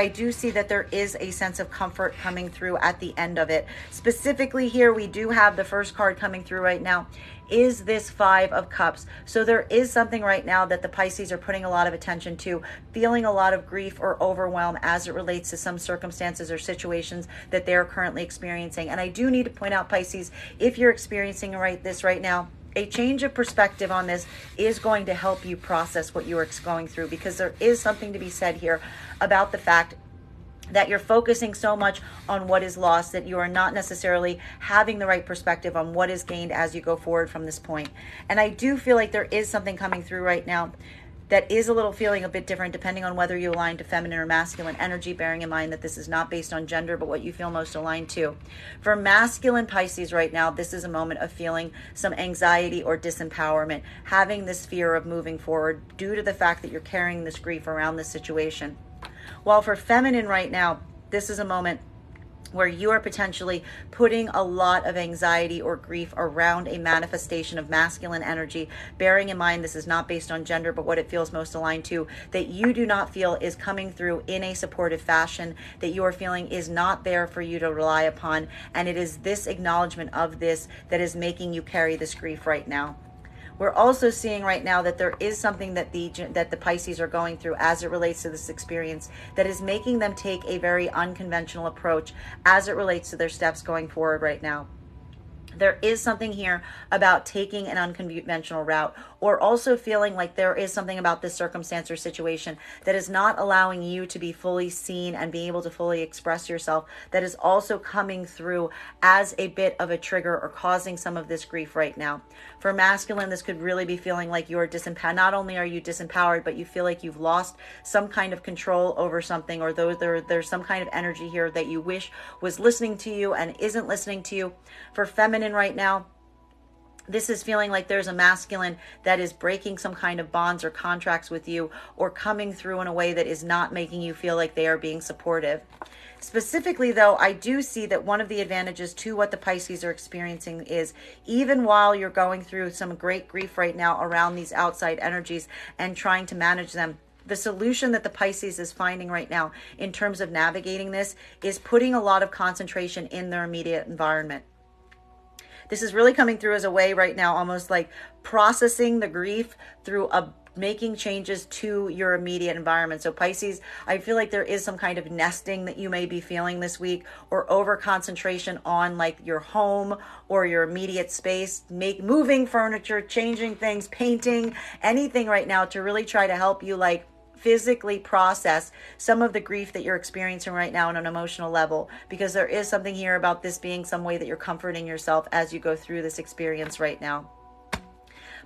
do see that there is a sense of comfort coming through at the end of it. Specifically here, we do have the first card coming through right now, is this 5 of Cups. So there is something right now that the Pisces are putting a lot of attention to, feeling a lot of grief or overwhelm as it relates to some circumstances or situations that they're currently experiencing. And I do need to point out, Pisces, if you're experiencing this right now, a change of perspective on this is going to help you process what you are going through, because there is something to be said here about the fact that you're focusing so much on what is lost that you are not necessarily having the right perspective on what is gained as you go forward from this point. And I do feel like there is something coming through right now that is a little feeling a bit different depending on whether you align to feminine or masculine energy, bearing in mind that this is not based on gender, but what you feel most aligned to. For masculine Pisces right now, this is a moment of feeling some anxiety or disempowerment, having this fear of moving forward due to the fact that you're carrying this grief around this situation. While for feminine right now, this is a moment where you are potentially putting a lot of anxiety or grief around a manifestation of masculine energy, bearing in mind this is not based on gender, but what it feels most aligned to, that you do not feel is coming through in a supportive fashion, that you are feeling is not there for you to rely upon. And it is this acknowledgement of this that is making you carry this grief right now. We're also seeing right now that there is something that the Pisces are going through as it relates to this experience that is making them take a very unconventional approach as it relates to their steps going forward right now. There is something here about taking an unconventional route, or also feeling like there is something about this circumstance or situation that is not allowing you to be fully seen and be able to fully express yourself, that is also coming through as a bit of a trigger or causing some of this grief right now. For masculine, this could really be feeling like you're disempowered. Not only are you disempowered, but you feel like you've lost some kind of control over something, or there's some kind of energy here that you wish was listening to you and isn't listening to you. For feminine right now, this is feeling like there's a masculine that is breaking some kind of bonds or contracts with you, or coming through in a way that is not making you feel like they are being supportive. Specifically, though, I do see that one of the advantages to what the Pisces are experiencing is, even while you're going through some great grief right now around these outside energies and trying to manage them, the solution that the Pisces is finding right now in terms of navigating this is putting a lot of concentration in their immediate environment. This is really coming through as a way right now, almost like processing the grief through making changes to your immediate environment. So Pisces, I feel like there is some kind of nesting that you may be feeling this week, or over concentration on like your home or your immediate space, moving furniture, changing things, painting, anything right now to really try to help you like physically process some of the grief that you're experiencing right now on an emotional level, because there is something here about this being some way that you're comforting yourself as you go through this experience right now.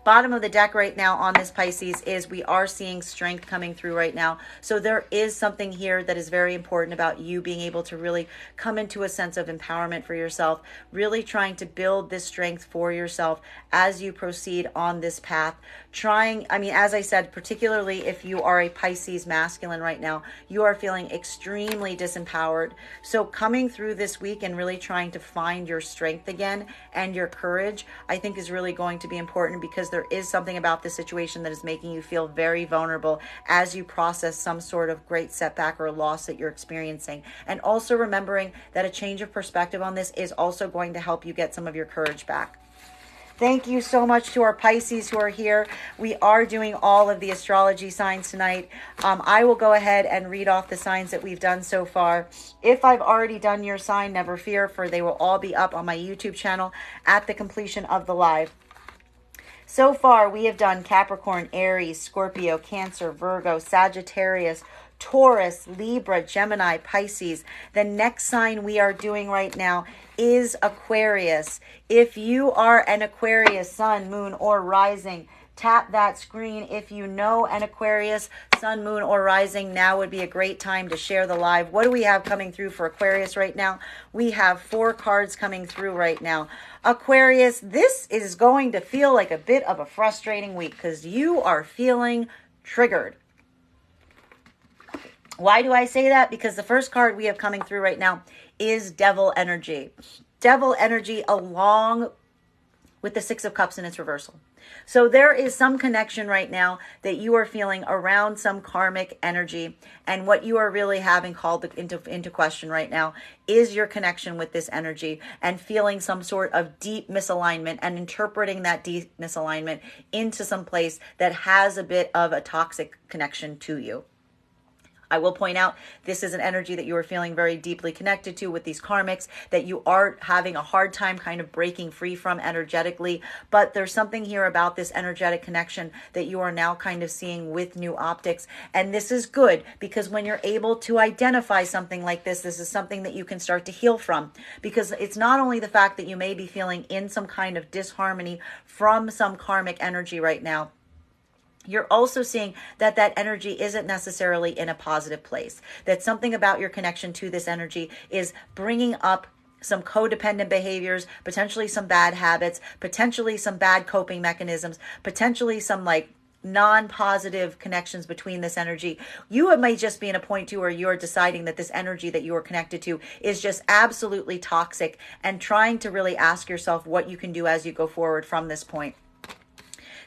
Bottom of the deck right now on this Pisces is we are seeing strength coming through right now. So there is something here that is very important about you being able to really come into a sense of empowerment for yourself, really trying to build this strength for yourself as you proceed on this path. As I said, particularly if you are a Pisces masculine right now, you are feeling extremely disempowered. So coming through this week and really trying to find your strength again and your courage, I think is really going to be important, because there is something about this situation that is making you feel very vulnerable as you process some sort of great setback or loss that you're experiencing. And also remembering that a change of perspective on this is also going to help you get some of your courage back. Thank you so much to our Pisces who are here. We are doing all of the astrology signs tonight. I will go ahead and read off the signs that we've done so far. If I've already done your sign, never fear, for they will all be up on my YouTube channel at the completion of the live. So far, we have done Capricorn, Aries, Scorpio, Cancer, Virgo, Sagittarius, Taurus, Libra, Gemini, Pisces. The next sign we are doing right now is Aquarius. If you are an Aquarius sun, moon, or rising, tap that screen. If you know an Aquarius sun, moon, or rising, now would be a great time to share the live. What do we have coming through for Aquarius right now? We have 4 cards coming through right now. Aquarius, this is going to feel like a bit of a frustrating week because you are feeling triggered. Why do I say that? Because the first card we have coming through right now is Devil Energy. Devil Energy along with the 6 of Cups in its reversal. So there is some connection right now that you are feeling around some karmic energy. And what you are really having called into question right now is your connection with this energy and feeling some sort of deep misalignment and interpreting that deep misalignment into some place that has a bit of a toxic connection to you. I will point out this is an energy that you are feeling very deeply connected to with these karmics, that you are having a hard time kind of breaking free from energetically. But there's something here about this energetic connection that you are now kind of seeing with new optics. And this is good, because when you're able to identify something like this is something that you can start to heal from. Because it's not only the fact that you may be feeling in some kind of disharmony from some karmic energy right now, you're also seeing that that energy isn't necessarily in a positive place. That something about your connection to this energy is bringing up some codependent behaviors, potentially some bad habits, potentially some bad coping mechanisms, potentially some like non-positive connections between this energy. You might just be in a point too where you're deciding that this energy that you are connected to is just absolutely toxic, and trying to really ask yourself what you can do as you go forward from this point.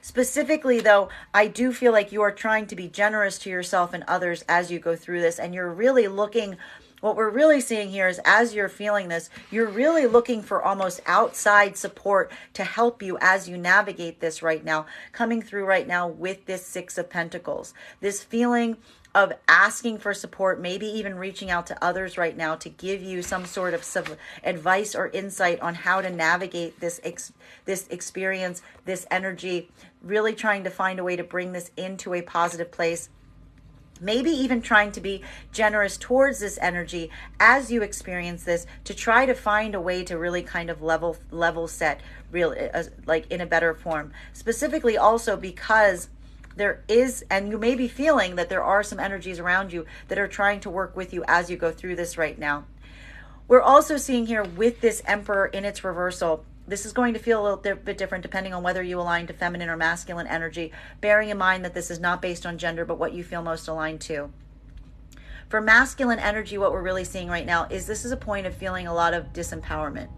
Specifically, though, I do feel like you are trying to be generous to yourself and others as you go through this. And you're really looking, what we're really seeing here is as you're feeling this, you're really looking for almost outside support to help you as you navigate this right now, coming through right now with this 6 of Pentacles. This feeling of asking for support, maybe even reaching out to others right now to give you some sort of advice or insight on how to navigate this experience, this energy, really trying to find a way to bring this into a positive place. Maybe even trying to be generous towards this energy as you experience this, to try to find a way to really kind of level set, like in a better form. Specifically also because there is, and you may be feeling that there are some energies around you that are trying to work with you as you go through this right now. We're also seeing here with this Emperor in its reversal, this is going to feel a little bit different depending on whether you align to feminine or masculine energy, bearing in mind that this is not based on gender, but what you feel most aligned to. For masculine energy, what we're really seeing right now is this is a point of feeling a lot of disempowerment.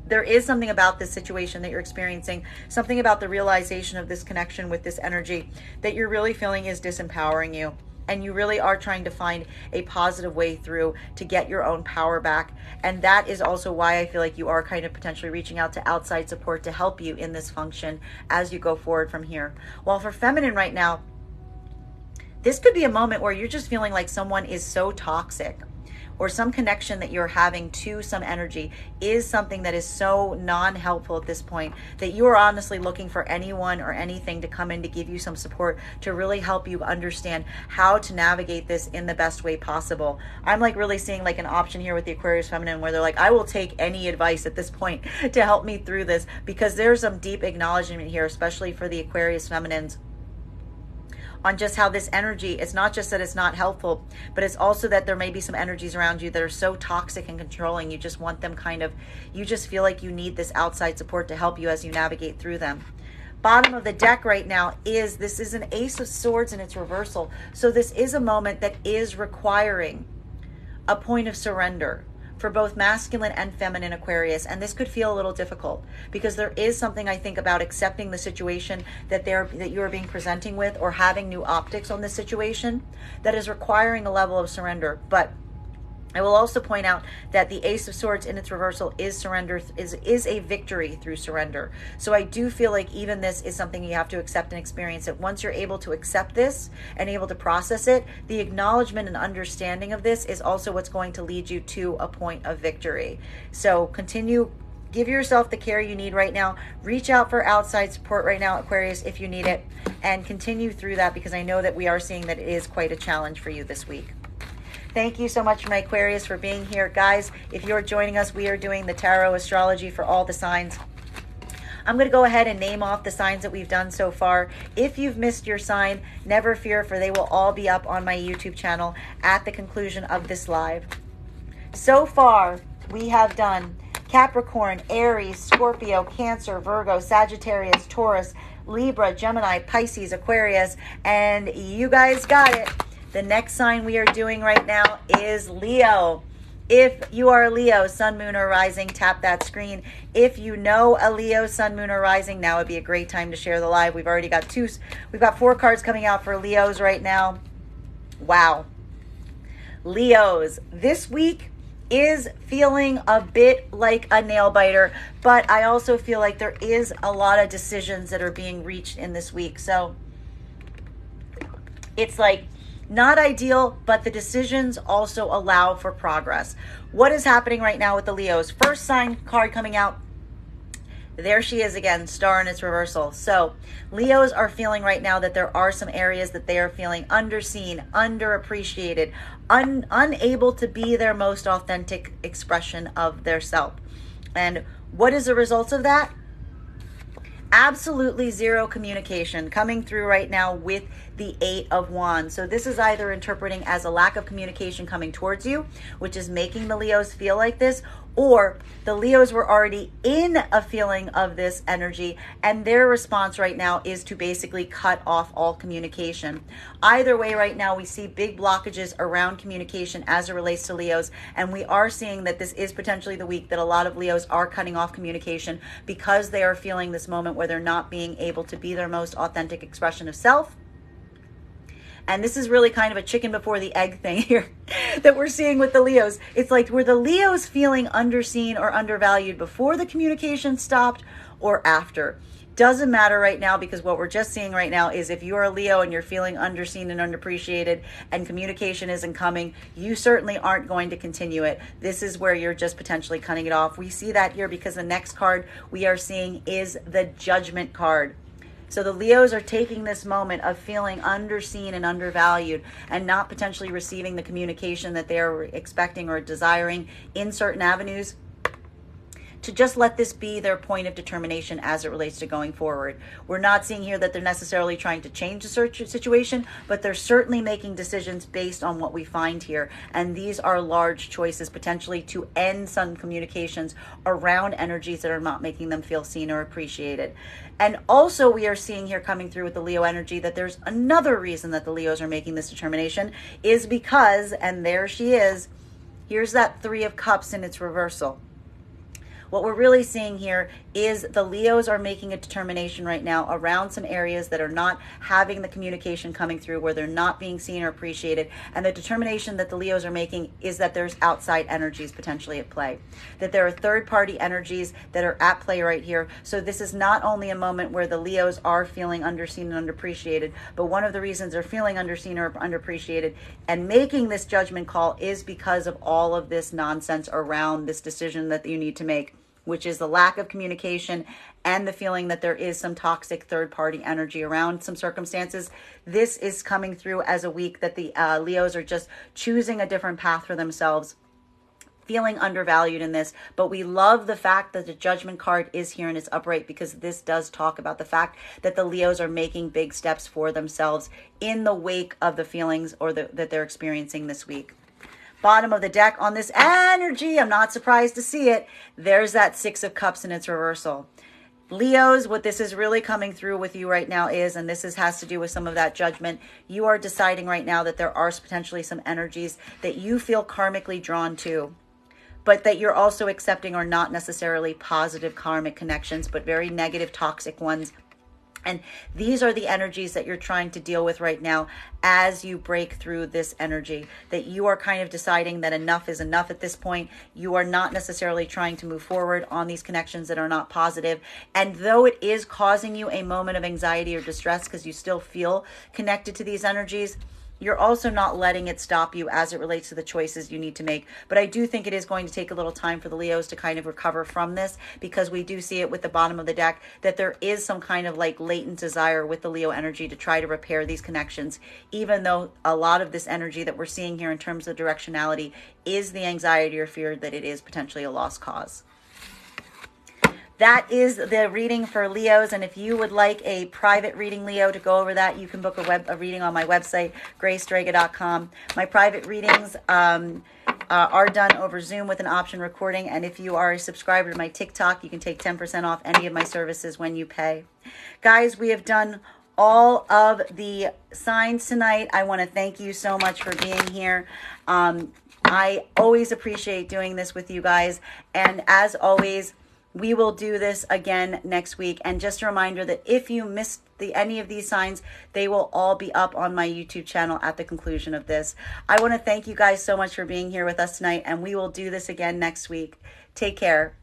There is something about this situation that you're experiencing, something about the realization of this connection with this energy that you're really feeling is disempowering you. And you really are trying to find a positive way through to get your own power back. And that is also why I feel like you are kind of potentially reaching out to outside support to help you in this function as you go forward from here. While for feminine right now, this could be a moment where you're just feeling like someone is so toxic, or some connection that you're having to some energy is something that is so non-helpful at this point that you are honestly looking for anyone or anything to come in to give you some support to really help you understand how to navigate this in the best way possible. I'm like really seeing like an option here with the Aquarius feminine where they're like, I will take any advice at this point to help me through this, because there's some deep acknowledgement here, especially for the Aquarius feminines, on just how this energy, it's not just that it's not helpful, but it's also that there may be some energies around you that are so toxic and controlling. You just want them you just feel like you need this outside support to help you as you navigate through them. Bottom of the deck right now this is an Ace of Swords in its reversal. So this is a moment that is requiring a point of surrender for both masculine and feminine Aquarius. And this could feel a little difficult because there is something, I think, about accepting the situation that you are being presenting with, or having new optics on this situation, that is requiring a level of surrender. But I will also point out that the Ace of Swords in its reversal is surrender, is a victory through surrender. So I do feel like even this is something you have to accept and experience it. Once you're able to accept this and able to process it, the acknowledgement and understanding of this is also what's going to lead you to a point of victory. So continue, give yourself the care you need right now. Reach out for outside support right now, Aquarius, if you need it, and continue through that, because I know that we are seeing that it is quite a challenge for you this week. Thank you so much, my Aquarius, for being here. Guys, if you're joining us, we are doing the tarot astrology for all the signs. I'm going to go ahead and name off the signs that we've done so far. If you've missed your sign, never fear, for they will all be up on my YouTube channel at the conclusion of this live. So far, we have done Capricorn, Aries, Scorpio, Cancer, Virgo, Sagittarius, Taurus, Libra, Gemini, Pisces, Aquarius, and you guys got it. The next sign we are doing right now is Leo. If you are a Leo, sun, moon, or rising, tap that screen. If you know a Leo, sun, moon, or rising, now would be a great time to share the live. We've already got we've got 4 cards coming out for Leos right now. Wow. Leos, this week is feeling a bit like a nail biter, but I also feel like there is a lot of decisions that are being reached in this week. So it's like, not ideal, but the decisions also allow for progress. What is happening right now with the Leos? First sign card coming out. There she is again, Star in its reversal. So Leos are feeling right now that there are some areas that they are feeling underseen, underappreciated, unable to be their most authentic expression of their self. And what is the result of that? Absolutely zero communication coming through right now with the 8 of Wands. So this is either interpreting as a lack of communication coming towards you, which is making the Leos feel like this, or the Leos were already in a feeling of this energy and their response right now is to basically cut off all communication. Either way, right now we see big blockages around communication as it relates to Leos, and we are seeing that this is potentially the week that a lot of Leos are cutting off communication because they are feeling this moment where they're not being able to be their most authentic expression of self. And this is really kind of a chicken before the egg thing here that we're seeing with the Leos. It's like, were the Leos feeling underseen or undervalued before the communication stopped or after? Doesn't matter right now, because what we're just seeing right now is if you are a Leo and you're feeling underseen and underappreciated and communication isn't coming, you certainly aren't going to continue it. This is where you're just potentially cutting it off. We see that here because the next card we are seeing is the Judgment card. So the Leos are taking this moment of feeling underseen and undervalued and not potentially receiving the communication that they are expecting or desiring in certain avenues, to just let this be their point of determination as it relates to going forward. We're not seeing here that they're necessarily trying to change the situation, but they're certainly making decisions based on what we find here. And these are large choices potentially to end some communications around energies that are not making them feel seen or appreciated. And also we are seeing here coming through with the Leo energy that there's another reason that the Leos are making this determination is because, and there she is, here's that 3 of Cups in its reversal. What we're really seeing here is the Leos are making a determination right now around some areas that are not having the communication coming through, where they're not being seen or appreciated. And the determination that the Leos are making is that there's outside energies potentially at play, that there are third-party energies that are at play right here. So this is not only a moment where the Leos are feeling underseen and underappreciated, but one of the reasons they're feeling underseen or underappreciated and making this judgment call is because of all of this nonsense around this decision that you need to make, which is the lack of communication and the feeling that there is some toxic third-party energy around some circumstances. This is coming through as a week that the Leos are just choosing a different path for themselves, feeling undervalued in this. But we love the fact that the Judgment card is here and it's upright, because this does talk about the fact that the Leos are making big steps for themselves in the wake of the feelings that they're experiencing this week. Bottom of the deck on this energy, I'm not surprised to see it. There's that Six of Cups in its reversal. Leos, what this is really coming through with you right now is, and this has to do with some of that judgment, you are deciding right now that there are potentially some energies that you feel karmically drawn to, but that you're also accepting are not necessarily positive karmic connections, but very negative, toxic ones. And these are the energies that you're trying to deal with right now as you break through this energy, that you are kind of deciding that enough is enough at this point. You are not necessarily trying to move forward on these connections that are not positive. And though it is causing you a moment of anxiety or distress because you still feel connected to these energies, you're also not letting it stop you as it relates to the choices you need to make. But I do think it is going to take a little time for the Leos to kind of recover from this, because we do see it with the bottom of the deck that there is some kind of like latent desire with the Leo energy to try to repair these connections, even though a lot of this energy that we're seeing here in terms of directionality is the anxiety or fear that it is potentially a lost cause. That is the reading for Leos, and if you would like a private reading, Leo, to go over that, you can book a reading on my website, Strega.com. My private readings are done over Zoom with an option recording, and if you are a subscriber to my TikTok, you can take 10% off any of my services when you pay. Guys, we have done all of the signs tonight. I want to thank you so much for being here. I always appreciate doing this with you guys, and as always, we will do this again next week. And just a reminder that if you missed any of these signs, they will all be up on my YouTube channel at the conclusion of this. I want to thank you guys so much for being here with us tonight, and we will do this again next week. Take care.